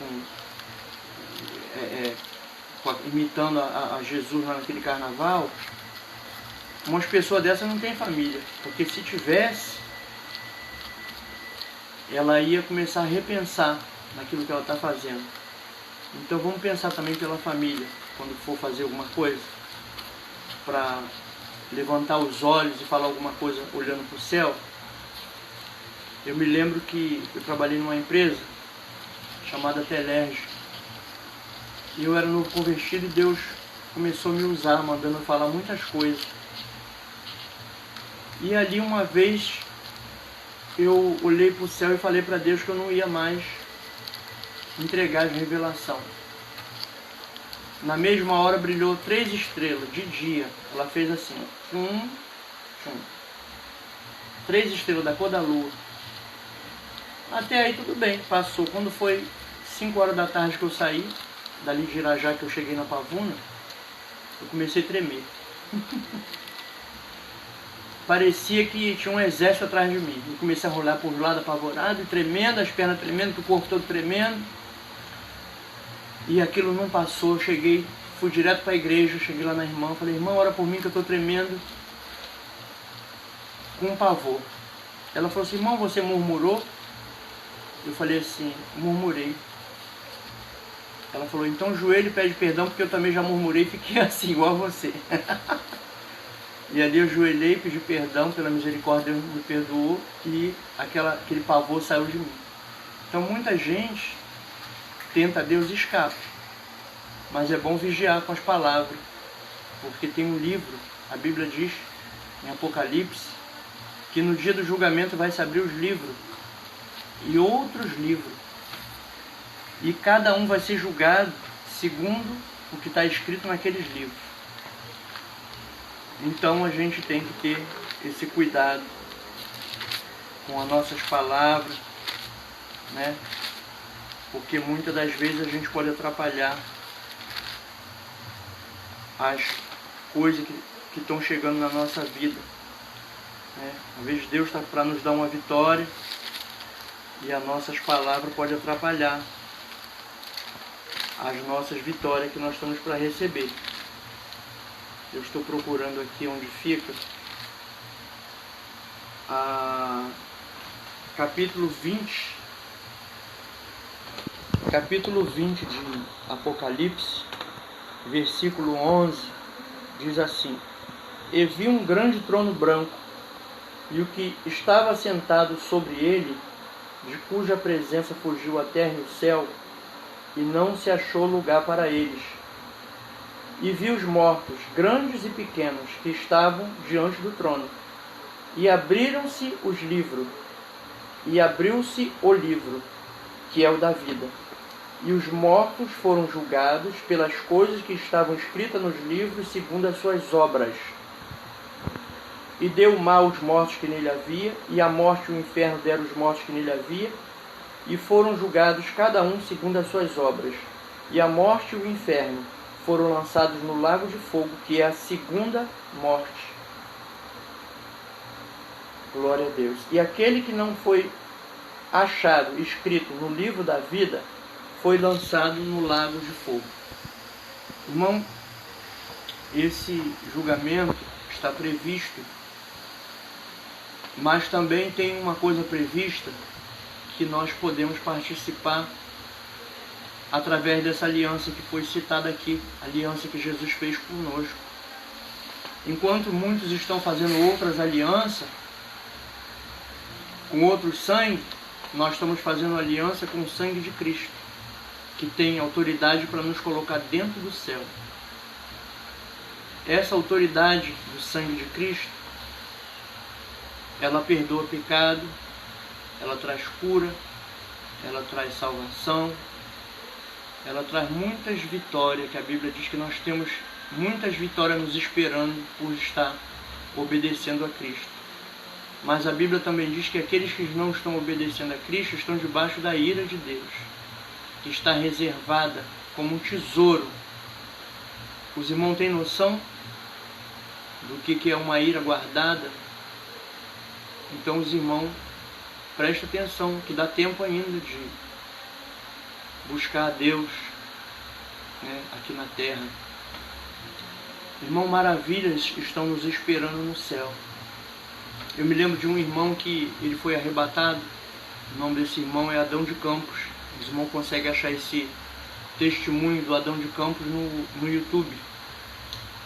imitando a Jesus lá naquele carnaval. Umas pessoas dessas não têm família, porque se tivesse, ela ia começar a repensar naquilo que ela está fazendo. Então vamos pensar também pela família, quando for fazer alguma coisa, para levantar os olhos e falar alguma coisa olhando para o céu. Eu me lembro que eu trabalhei numa empresa chamada Telerge, e eu era novo convertido e Deus começou a me usar, mandando eu falar muitas coisas. E ali uma vez eu olhei para o céu e falei para Deus que eu não ia mais entregar a revelação. Na mesma hora brilhou 3 estrelas de dia. Ela fez assim, ó, 3 estrelas da cor da lua. Até aí tudo bem, passou. Quando foi 5 horas da tarde que eu saí, dali de Irajá, que eu cheguei na Pavuna, eu comecei a tremer. Parecia que tinha um exército atrás de mim. Eu comecei a rolar por lado apavorado, e tremendo, as pernas tremendo, o corpo todo tremendo. E aquilo não passou. Eu cheguei, fui direto para a igreja, cheguei lá na irmã, falei, irmã, ora por mim que eu estou tremendo com pavor. Ela falou assim, irmão, você murmurou? Eu falei assim, murmurei. Ela falou, então joelho e pede perdão, porque eu também já murmurei e fiquei assim, igual a você. E ali eu joelhei, pedi perdão, pela misericórdia Deus me perdoou e aquele pavor saiu de mim. Então muita gente tenta Deus e escapa, mas é bom vigiar com as palavras, porque tem um livro, a Bíblia diz, em Apocalipse, que no dia do julgamento vai se abrir os livros e outros livros, e cada um vai ser julgado segundo o que está escrito naqueles livros. Então a gente tem que ter esse cuidado com as nossas palavras, né? Porque muitas das vezes a gente pode atrapalhar as coisas que estão chegando na nossa vida, né? Às vezes Deus está para nos dar uma vitória e as nossas palavras podem atrapalhar as nossas vitórias que nós estamos para receber. Eu estou procurando aqui onde fica. Capítulo 20 de Apocalipse, versículo 11, diz assim: E vi um grande trono branco, e o que estava sentado sobre ele, de cuja presença fugiu a terra e o céu, e não se achou lugar para eles. E vi os mortos, grandes e pequenos, que estavam diante do trono. E abriram-se os livros, e abriu-se o livro, que é o da vida. E os mortos foram julgados pelas coisas que estavam escritas nos livros, segundo as suas obras. E deu mal aos mortos que nele havia, e a morte e o inferno deram os mortos que nele havia, e foram julgados cada um segundo as suas obras. E a morte e o inferno foram lançados no lago de fogo, que é a segunda morte. Glória a Deus. E aquele que não foi achado escrito no livro da vida foi lançado no lago de fogo. Irmão, esse julgamento está previsto, mas também tem uma coisa prevista que nós podemos participar através dessa aliança que foi citada aqui, a aliança que Jesus fez conosco. Enquanto muitos estão fazendo outras alianças com outros sangue, nós estamos fazendo aliança com o sangue de Cristo, que tem autoridade para nos colocar dentro do céu. Essa autoridade do sangue de Cristo, ela perdoa pecado, ela traz cura, ela traz salvação, ela traz muitas vitórias, que a Bíblia diz que nós temos muitas vitórias nos esperando por estar obedecendo a Cristo. Mas a Bíblia também diz que aqueles que não estão obedecendo a Cristo estão debaixo da ira de Deus, que está reservada como um tesouro. Os irmãos têm noção do que é uma ira guardada? Então os irmãos, prestem atenção, que dá tempo ainda de buscar a Deus, né, aqui na terra. Irmão, maravilhas estão nos esperando no céu. Eu me lembro de um irmão que ele foi arrebatado. O nome desse irmão é Adão de Campos. Os irmãos conseguem achar esse testemunho do Adão de Campos no YouTube.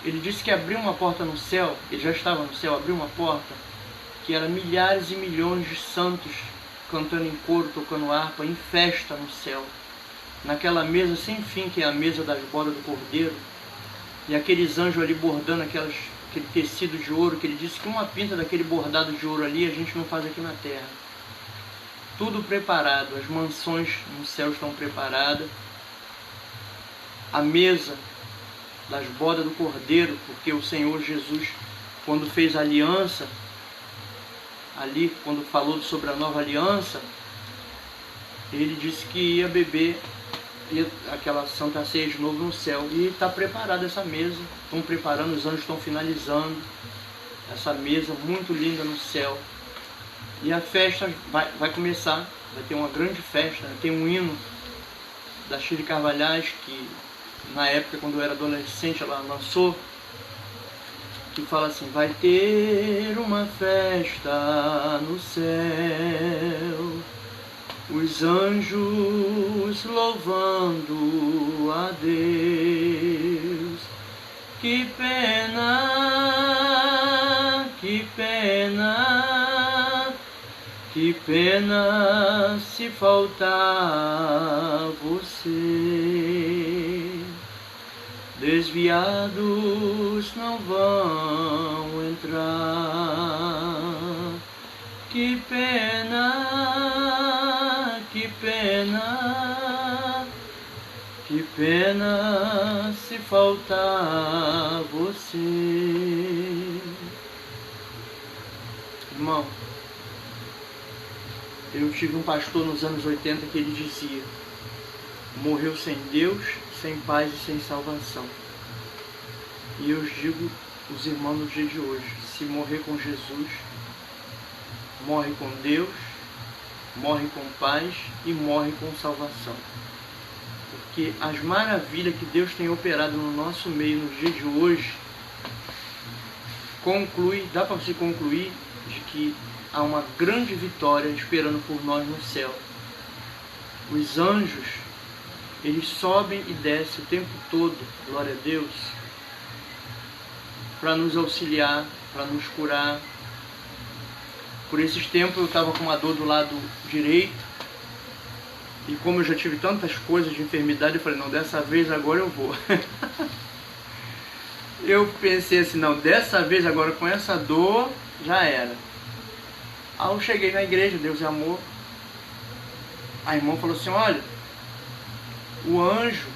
Ele disse que abriu uma porta no céu, ele já estava no céu, abriu uma porta, que era milhares e milhões de santos cantando em coro, tocando harpa, em festa no céu. Naquela mesa sem fim, que é a mesa das bodas do Cordeiro, e aqueles anjos ali bordando aquele tecido de ouro, que ele disse que uma pinta daquele bordado de ouro ali a gente não faz aqui na terra. Tudo preparado, as mansões no céu estão preparadas, a mesa das bodas do Cordeiro, porque o Senhor Jesus, quando fez a aliança, ali, quando falou sobre a nova aliança, ele disse que ia beber aquela Santa Ceia de novo no céu. E está preparada essa mesa, estão preparando, os anjos estão finalizando essa mesa muito linda no céu. E a festa vai começar, vai ter uma grande festa, né? Tem um hino da Chile Carvalhais, que na época, quando eu era adolescente, ela lançou, que fala assim: vai ter uma festa no céu, os anjos louvando a Deus. Que pena, que pena, que pena se faltar você. Desviados não vão entrar. Que pena, que pena, que pena se faltar você. Irmão, eu tive um pastor nos anos 80 que ele dizia: morreu sem Deus, sem paz e sem salvação. E eu digo os irmãos no dia de hoje: se morrer com Jesus, morre com Deus, morre com paz e morre com salvação. Porque as maravilhas que Deus tem operado no nosso meio nos dias de hoje dá para se concluir de que há uma grande vitória esperando por nós no céu. Os anjos, eles sobem e descem o tempo todo, glória a Deus, para nos auxiliar, para nos curar. Por esses tempos eu estava com uma dor do lado direito, e como eu já tive tantas coisas de enfermidade, eu falei, não, dessa vez agora eu vou. Eu pensei assim, não, dessa vez agora com essa dor, já era. Aí eu cheguei na igreja, Deus é amor. A irmã falou assim, olha, o anjo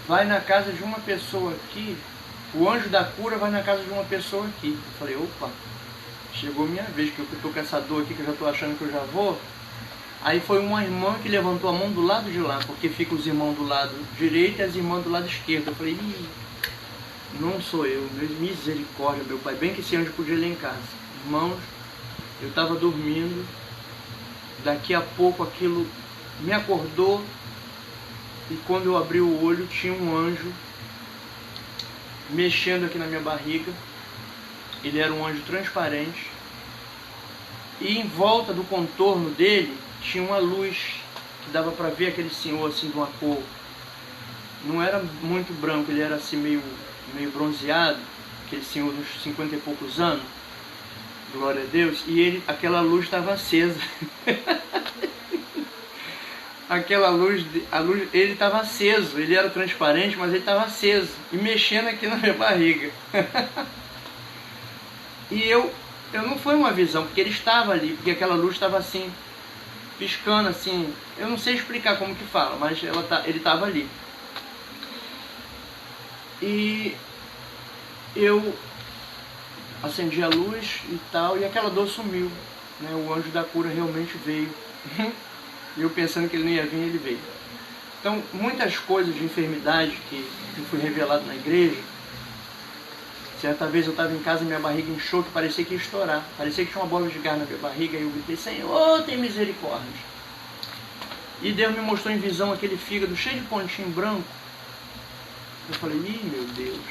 vai na casa de uma pessoa aqui, o anjo da cura vai na casa de uma pessoa aqui. Eu falei, opa, chegou minha vez, que eu estou com essa dor aqui, que eu já estou achando que eu já vou. Aí foi uma irmã que levantou a mão do lado de lá, porque fica os irmãos do lado direito e as irmãs do lado esquerdo. Eu falei, não sou eu, misericórdia, meu pai, bem que esse anjo podia ir lá em casa. Irmãos, eu estava dormindo, daqui a pouco aquilo me acordou, e quando eu abri o olho tinha um anjo mexendo aqui na minha barriga. Ele era um anjo transparente, e em volta do contorno dele tinha uma luz que dava para ver aquele senhor assim de uma cor, não era muito branco, ele era assim meio bronzeado, aquele senhor dos 50 e poucos anos, glória a Deus, e aquela luz estava acesa. Aquela luz, ele estava aceso, ele era transparente, mas ele estava aceso, e mexendo aqui na minha barriga. E eu não foi uma visão, porque ele estava ali, porque aquela luz estava assim, piscando assim, eu não sei explicar como que fala, mas ele estava ali. E eu acendi a luz e tal, e aquela dor sumiu, né? O anjo da cura realmente veio. E eu pensando que ele não ia vir, ele veio. Então, muitas coisas de enfermidade que fui revelado na igreja. Certa vez eu estava em casa, minha barriga inchou, que parecia que ia estourar. Parecia que tinha uma bola de gás na minha barriga, e eu gritei, Senhor, tem misericórdia. E Deus me mostrou em visão aquele fígado cheio de pontinho branco. Eu falei, meu Deus.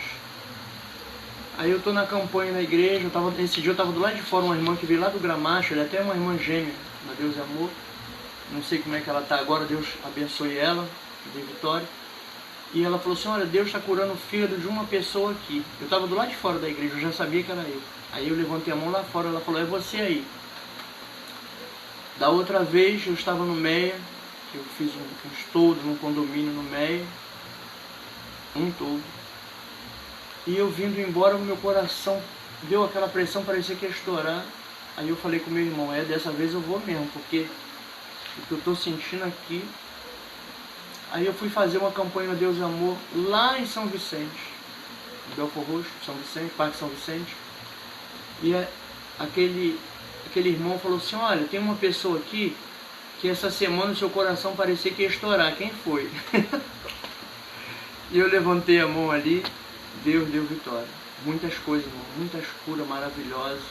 Aí eu estou na campanha na igreja, nesse dia eu estava do lado de fora, uma irmã que veio lá do Gramacho, ela é até uma irmã gêmea, na Deus é amor. Não sei como é que ela está agora, Deus abençoe ela, dê vitória. E ela falou assim, olha, Deus está curando o fígado de uma pessoa aqui. Eu estava do lado de fora da igreja, eu já sabia que era eu. Aí eu levantei a mão lá fora, ela falou, é você aí. Da outra vez eu estava no Meia, eu fiz um estudo num condomínio no Meia, um todo. E eu vindo embora, o meu coração deu aquela pressão, parecia que ia estourar. Aí eu falei com meu irmão, dessa vez eu vou mesmo, porque o que eu estou sentindo aqui. Aí eu fui fazer uma campanha Deus e Amor lá em São Vicente, em Belfor Roxo, São Vicente, Parque São Vicente. E aquele irmão falou assim, olha, tem uma pessoa aqui que essa semana o seu coração parecia que ia estourar, quem foi? E eu levantei a mão ali, Deus deu vitória. Muitas coisas, irmão, muitas curas maravilhosas.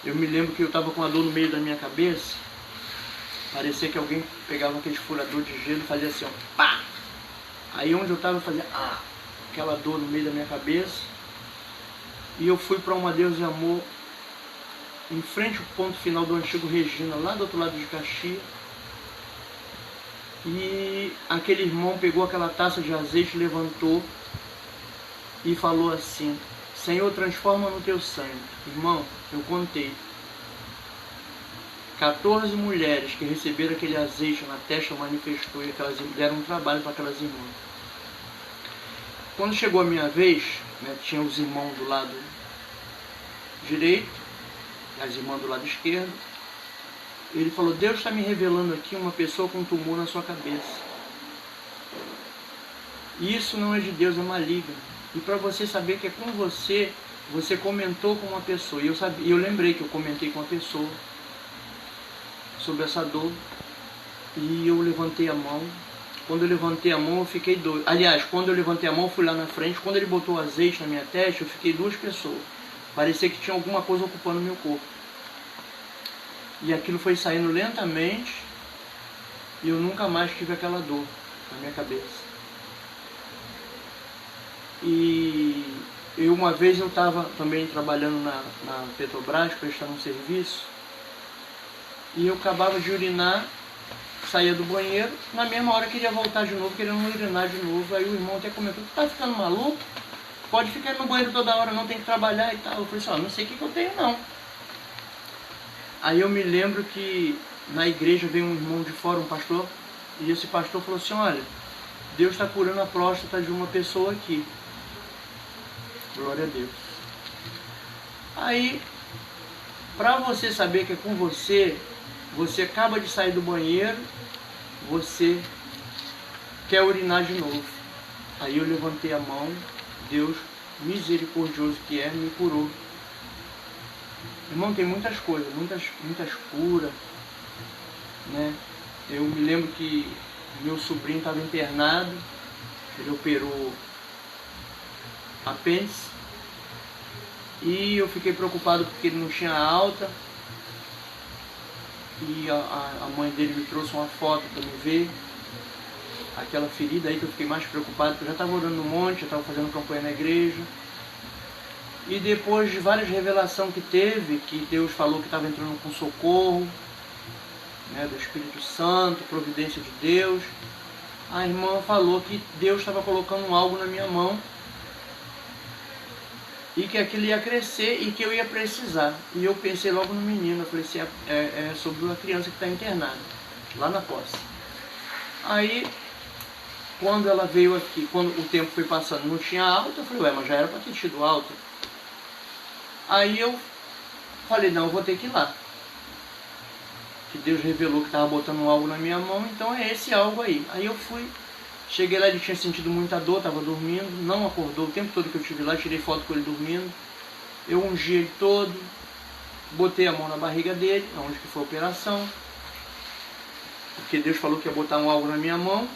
Eu me lembro que eu estava com a dor no meio da minha cabeça. Parecia que alguém pegava aquele furador de gelo e fazia assim, ó, pá! Aí onde eu estava eu fazia, aquela dor no meio da minha cabeça. E eu fui para uma Deus e Amor, em frente ao ponto final do antigo Regina, lá do outro lado de Caxias. E aquele irmão pegou aquela taça de azeite, levantou e falou assim, Senhor, transforma no teu sangue. Irmão, eu contei 14 mulheres que receberam aquele azeite na testa, manifestou, e aquelas deram um trabalho para aquelas irmãs. Quando chegou a minha vez, né, tinha os irmãos do lado direito, as irmãs do lado esquerdo. Ele falou, Deus está me revelando aqui uma pessoa com um tumor na sua cabeça. Isso não é de Deus, é maligno. E para você saber que é com você, você comentou com uma pessoa. E eu lembrei que eu comentei com uma pessoa sobre essa dor, e eu levantei a mão. Quando eu levantei a mão, eu fiquei doido. Aliás, quando eu levantei a mão, eu fui lá na frente. Quando ele botou azeite na minha testa, eu fiquei 2 pessoas. Parecia que tinha alguma coisa ocupando o meu corpo. E aquilo foi saindo lentamente, e eu nunca mais tive aquela dor na minha cabeça. E uma vez eu estava também trabalhando na Petrobras, prestando um serviço, e eu acabava de urinar, saía do banheiro, na mesma hora queria voltar de novo, querendo urinar de novo. Aí o irmão até comentou: tu tá ficando maluco? Pode ficar no banheiro toda hora, não tem que trabalhar e tal. Eu falei assim: ó, não sei o que eu tenho não. Aí eu me lembro que na igreja veio um irmão de fora, um pastor, e esse pastor falou assim: olha, Deus está curando a próstata de uma pessoa aqui. Glória a Deus. Aí, para você saber que é com você, você acaba de sair do banheiro, você quer urinar de novo. Aí eu levantei a mão, Deus, misericordioso que é, me curou. Irmão, tem muitas coisas, muitas curas, né? Eu me lembro que meu sobrinho estava internado, ele operou apêndice, e eu fiquei preocupado porque ele não tinha alta, e a mãe dele me trouxe uma foto para me ver, aquela ferida aí que eu fiquei mais preocupado, porque eu já estava orando no monte, já estava fazendo campanha na igreja, e depois de várias revelações que teve, que Deus falou que estava entrando com socorro, né, do Espírito Santo, providência de Deus, a irmã falou que Deus estava colocando algo na minha mão e que aquilo ia crescer e que eu ia precisar. E eu pensei logo no menino, eu falei assim: é sobre uma criança que está internada, lá na posse. Aí, quando ela veio aqui, quando o tempo foi passando, não tinha alta, eu falei: ué, mas já era para ter tido alta. Aí eu falei: não, eu vou ter que ir lá. Que Deus revelou que estava botando algo na minha mão, então é esse algo aí. Aí eu fui, cheguei lá, ele tinha sentido muita dor, estava dormindo, não acordou o tempo todo que eu estive lá, tirei foto com ele dormindo. Eu ungi ele todo, botei a mão na barriga dele, onde que foi a operação, porque Deus falou que ia botar algo na minha mão.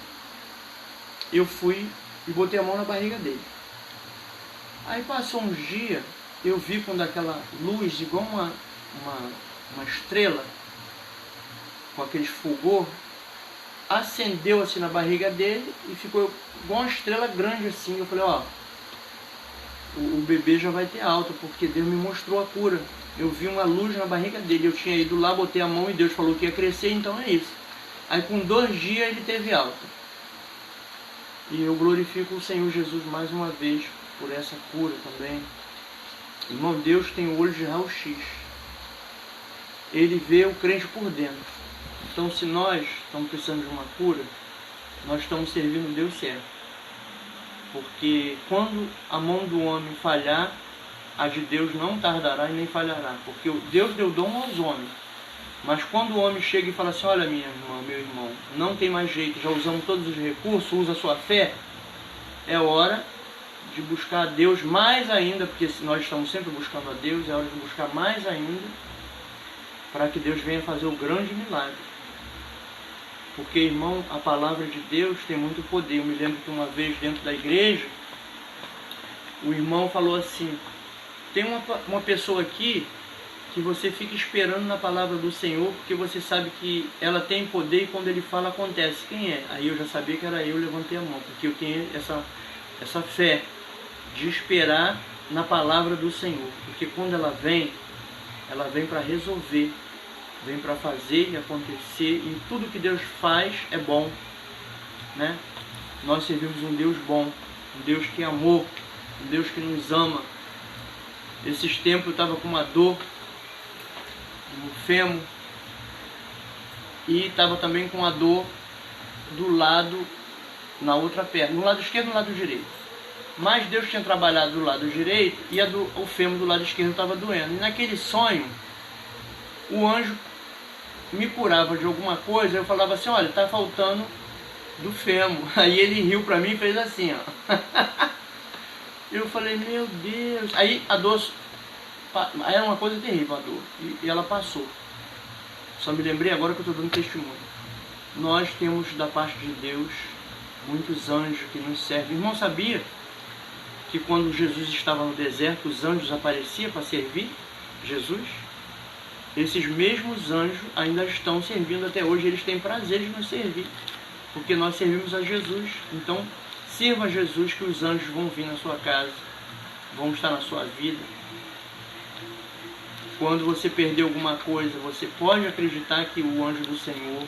Eu fui e botei a mão na barriga dele. Aí passou uns dias, eu vi quando aquela luz, igual uma estrela, com aqueles fulgor, acendeu assim na barriga dele e ficou igual uma estrela grande assim. Eu falei: ó, o bebê já vai ter alta, porque Deus me mostrou a cura. Eu vi uma luz na barriga dele, eu tinha ido lá, botei a mão e Deus falou que ia crescer, então é isso. Aí com 2 dias ele teve alta. E eu glorifico o Senhor Jesus mais uma vez por essa cura também. Irmão, Deus tem o olho de raio-x. Ele vê o crente por dentro. Então, se nós estamos precisando de uma cura, nós estamos servindo o Deus certo. Porque quando a mão do homem falhar, a de Deus não tardará e nem falhará. Porque Deus deu dom aos homens. Mas quando o homem chega e fala assim: olha, minha irmã, meu irmão, não tem mais jeito, já usamos todos os recursos, usa a sua fé, é hora de buscar a Deus mais ainda, porque nós estamos sempre buscando a Deus, é hora de buscar mais ainda, para que Deus venha fazer o grande milagre. Porque, irmão, a palavra de Deus tem muito poder. Eu me lembro que uma vez dentro da igreja, o irmão falou assim: tem uma pessoa aqui que você fica esperando na palavra do Senhor, porque você sabe que ela tem poder e quando ele fala acontece. Quem é? Aí eu já sabia que era eu, levantei a mão, porque eu tenho essa fé de esperar na palavra do Senhor. Porque quando ela vem para resolver, vem para fazer e acontecer, e tudo que Deus faz é bom, né? Nós servimos um Deus bom, um Deus que é amor, um Deus que nos ama. Esses tempos eu estava com uma dor no fêmur e estava também com a dor do lado, na outra perna, no lado esquerdo e no lado direito. Mas Deus tinha trabalhado do lado direito e o fêmur do lado esquerdo estava doendo. E naquele sonho, o anjo me curava de alguma coisa, eu falava assim: olha, tá faltando do fêmur. Aí ele riu pra mim e fez assim, ó. Eu falei: meu Deus. Aí a dor, era uma coisa terrível a dor, e ela passou. Só me lembrei agora que eu estou dando testemunho. Nós temos da parte de Deus muitos anjos que nos servem. Irmão, sabia que quando Jesus estava no deserto, os anjos apareciam para servir Jesus? Esses mesmos anjos ainda estão servindo até hoje, eles têm prazer de nos servir, porque nós servimos a Jesus. Então, Sirva a Jesus, que os anjos vão vir na sua casa, vão estar na sua vida. Quando você perder alguma coisa, você pode acreditar que o anjo do Senhor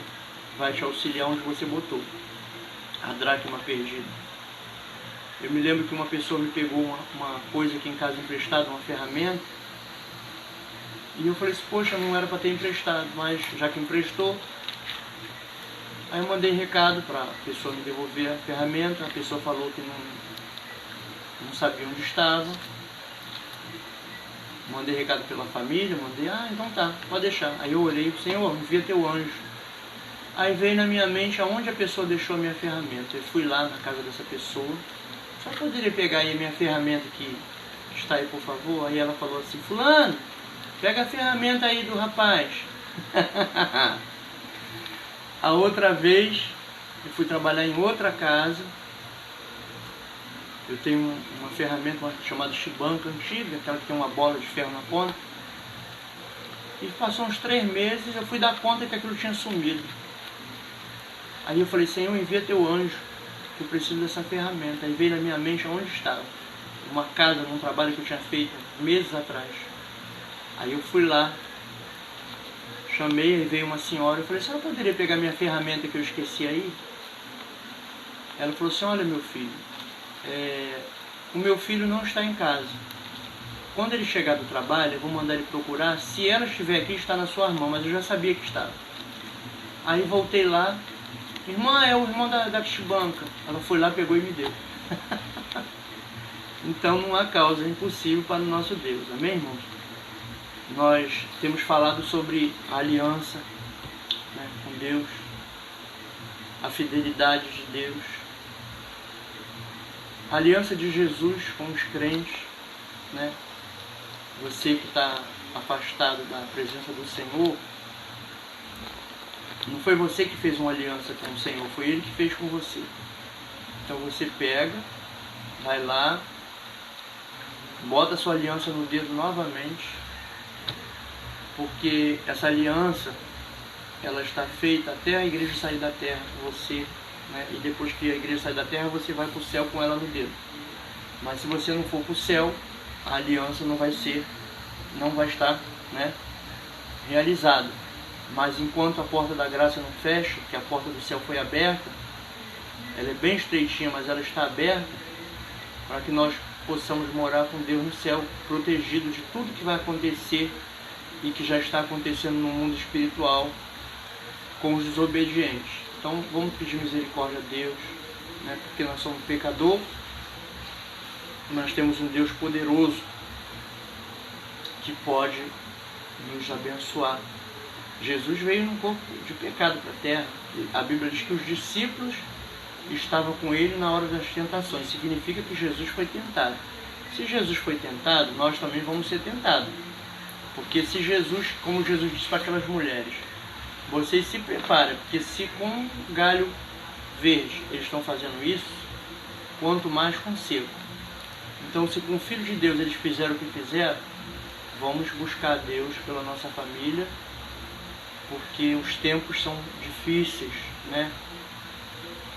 vai te auxiliar onde você botou a dracma perdida. Eu me lembro que uma pessoa me pegou uma coisa aqui em casa emprestada, uma ferramenta, e eu falei assim, poxa, não era para ter emprestado, mas já que emprestou, aí eu mandei recado para a pessoa me devolver a ferramenta. A pessoa falou que não sabia onde estava. Mandei recado pela família, então tá, pode deixar. Aí eu orei, Senhor, envia teu anjo. Aí veio na minha mente aonde a pessoa deixou a minha ferramenta. Eu fui lá na casa dessa pessoa, só poderia pegar aí a minha ferramenta que está aí, por favor? Aí ela falou assim, fulano, pega a ferramenta aí do rapaz. A outra vez, eu fui trabalhar em outra casa. Eu tenho uma ferramenta chamada chibanca antiga, aquela que tem uma bola de ferro na ponta. E passou uns 3 meses, eu fui dar conta que aquilo tinha sumido. Aí eu falei, Senhor, envia teu anjo, que eu preciso dessa ferramenta. Aí veio na minha mente aonde estava. Uma casa, num trabalho que eu tinha feito meses atrás. Aí eu fui lá, chamei, aí veio uma senhora, eu falei, a senhora poderia pegar minha ferramenta que eu esqueci aí? Ela falou assim, olha meu filho, o meu filho não está em casa. Quando ele chegar do trabalho, eu vou mandar ele procurar. Se ela estiver aqui, está na sua mão, mas eu já sabia que estava. Aí voltei lá, irmã, é o irmão da chibanca. Ela foi lá, pegou e me deu. Então não há causa impossível para o nosso Deus, amém, irmãos? Nós temos falado sobre a aliança, né, com Deus, a fidelidade de Deus, a aliança de Jesus com os crentes, né? Você que está afastado da presença do Senhor, não foi você que fez uma aliança com o Senhor, foi Ele que fez com você. Então você pega, vai lá, bota a sua aliança no dedo novamente, porque essa aliança, ela está feita até a igreja sair da terra, você, né? E depois que a igreja sair da terra, você vai para o céu com ela no dedo. Mas se você não for para o céu, a aliança não vai estar, né, realizada. Mas enquanto a porta da graça não fecha, que a porta do céu foi aberta, ela é bem estreitinha, mas ela está aberta, para que nós possamos morar com Deus no céu, protegidos de tudo que vai acontecer e que já está acontecendo no mundo espiritual com os desobedientes. Então vamos pedir misericórdia a Deus, né, porque nós somos pecadores, nós temos um Deus poderoso que pode nos abençoar. Jesus veio num corpo de pecado para a terra. A Bíblia diz que os discípulos estavam com ele na hora das tentações. Significa que Jesus foi tentado. Se Jesus foi tentado, nós também vamos ser tentados. Porque se Jesus, como Jesus disse para aquelas mulheres, vocês se preparem, porque se com um galho verde eles estão fazendo isso, quanto mais com seco. Então, se com o Filho de Deus eles fizeram o que fizeram, vamos buscar a Deus pela nossa família, porque os tempos são difíceis, né?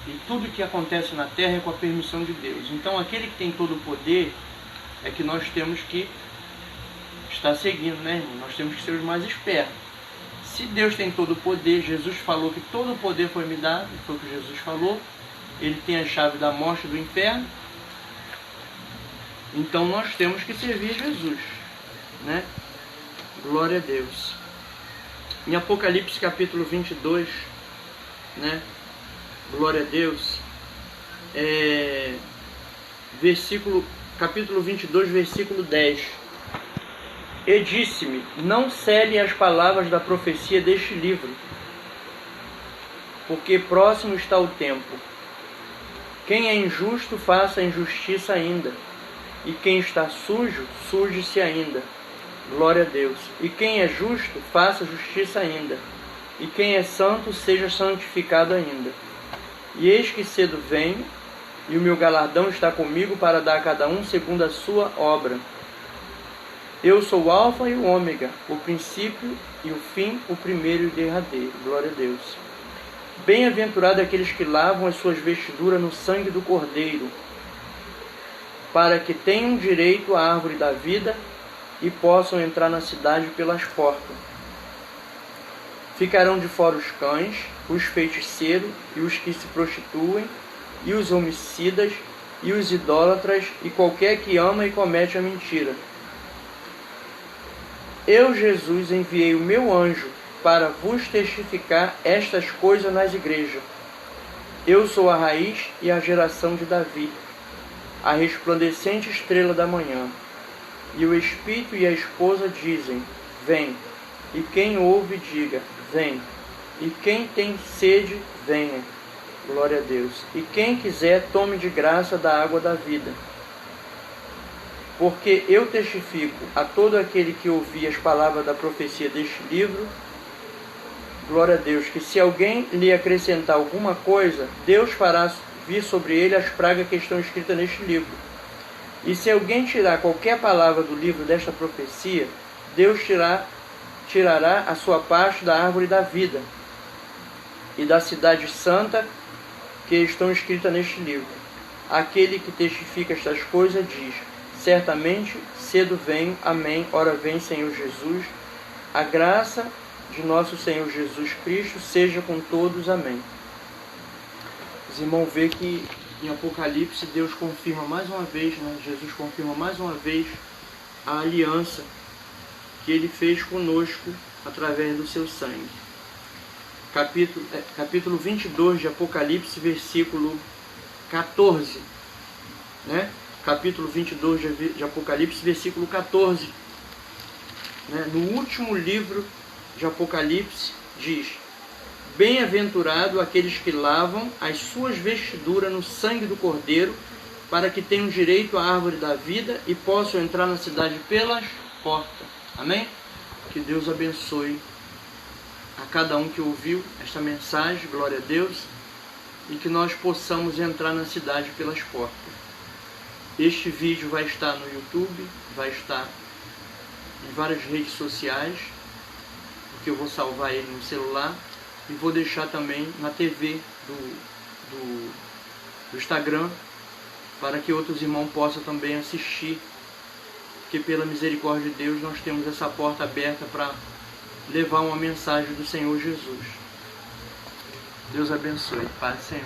E tudo que acontece na terra é com a permissão de Deus. Então, aquele que tem todo o poder é que nós temos que estar seguindo, né, irmão? Nós temos que ser os mais espertos. Se Deus tem todo o poder, Jesus falou que todo o poder foi me dado, foi o que Jesus falou, Ele tem a chave da morte e do inferno, então nós temos que servir Jesus, né? Glória a Deus. Em Apocalipse capítulo 22, né? Glória a Deus. Capítulo 22, versículo 10. E disse-me, não cele as palavras da profecia deste livro, porque próximo está o tempo. Quem é injusto, faça injustiça ainda. E quem está sujo, suje-se ainda. Glória a Deus. E quem é justo, faça justiça ainda. E quem é santo, seja santificado ainda. E eis que cedo venho, e o meu galardão está comigo para dar a cada um segundo a sua obra. Eu sou o Alfa e o Ômega, o princípio e o fim, o primeiro e o derradeiro. Glória a Deus. Bem-aventurado aqueles que lavam as suas vestiduras no sangue do Cordeiro, para que tenham direito à árvore da vida e possam entrar na cidade pelas portas. Ficarão de fora os cães, os feiticeiros e os que se prostituem, e os homicidas, e os idólatras, e qualquer que ama e comete a mentira. Eu, Jesus, enviei o meu anjo para vos testificar estas coisas nas igrejas. Eu sou a raiz e a geração de Davi, a resplandecente estrela da manhã. E o Espírito e a esposa dizem, vem. E quem ouve, diga, vem. E quem tem sede, venha. Glória a Deus. E quem quiser, tome de graça da água da vida. Porque eu testifico a todo aquele que ouvir as palavras da profecia deste livro, glória a Deus, que se alguém lhe acrescentar alguma coisa, Deus fará vir sobre ele as pragas que estão escritas neste livro. E se alguém tirar qualquer palavra do livro desta profecia, Deus tirará a sua parte da árvore da vida e da cidade santa que estão escritas neste livro. Aquele que testifica estas coisas diz, certamente, cedo venho, amém, ora vem, Senhor Jesus. A graça de nosso Senhor Jesus Cristo seja com todos, amém. Os irmãos vê que em Apocalipse Deus confirma mais uma vez, Jesus confirma mais uma vez a aliança que Ele fez conosco através do seu sangue. Capítulo 22 de Apocalipse, versículo 14, capítulo 22 de Apocalipse, versículo 14, no último livro de Apocalipse, diz, bem-aventurado aqueles que lavam as suas vestiduras no sangue do Cordeiro, para que tenham direito à árvore da vida e possam entrar na cidade pelas portas. Amém? Que Deus abençoe a cada um que ouviu esta mensagem, glória a Deus, e que nós possamos entrar na cidade pelas portas. Este vídeo vai estar no YouTube, vai estar em várias redes sociais, porque eu vou salvar ele no celular, e vou deixar também na TV do Instagram, para que outros irmãos possam também assistir, porque pela misericórdia de Deus nós temos essa porta aberta para levar uma mensagem do Senhor Jesus. Deus abençoe. Paz, Senhor.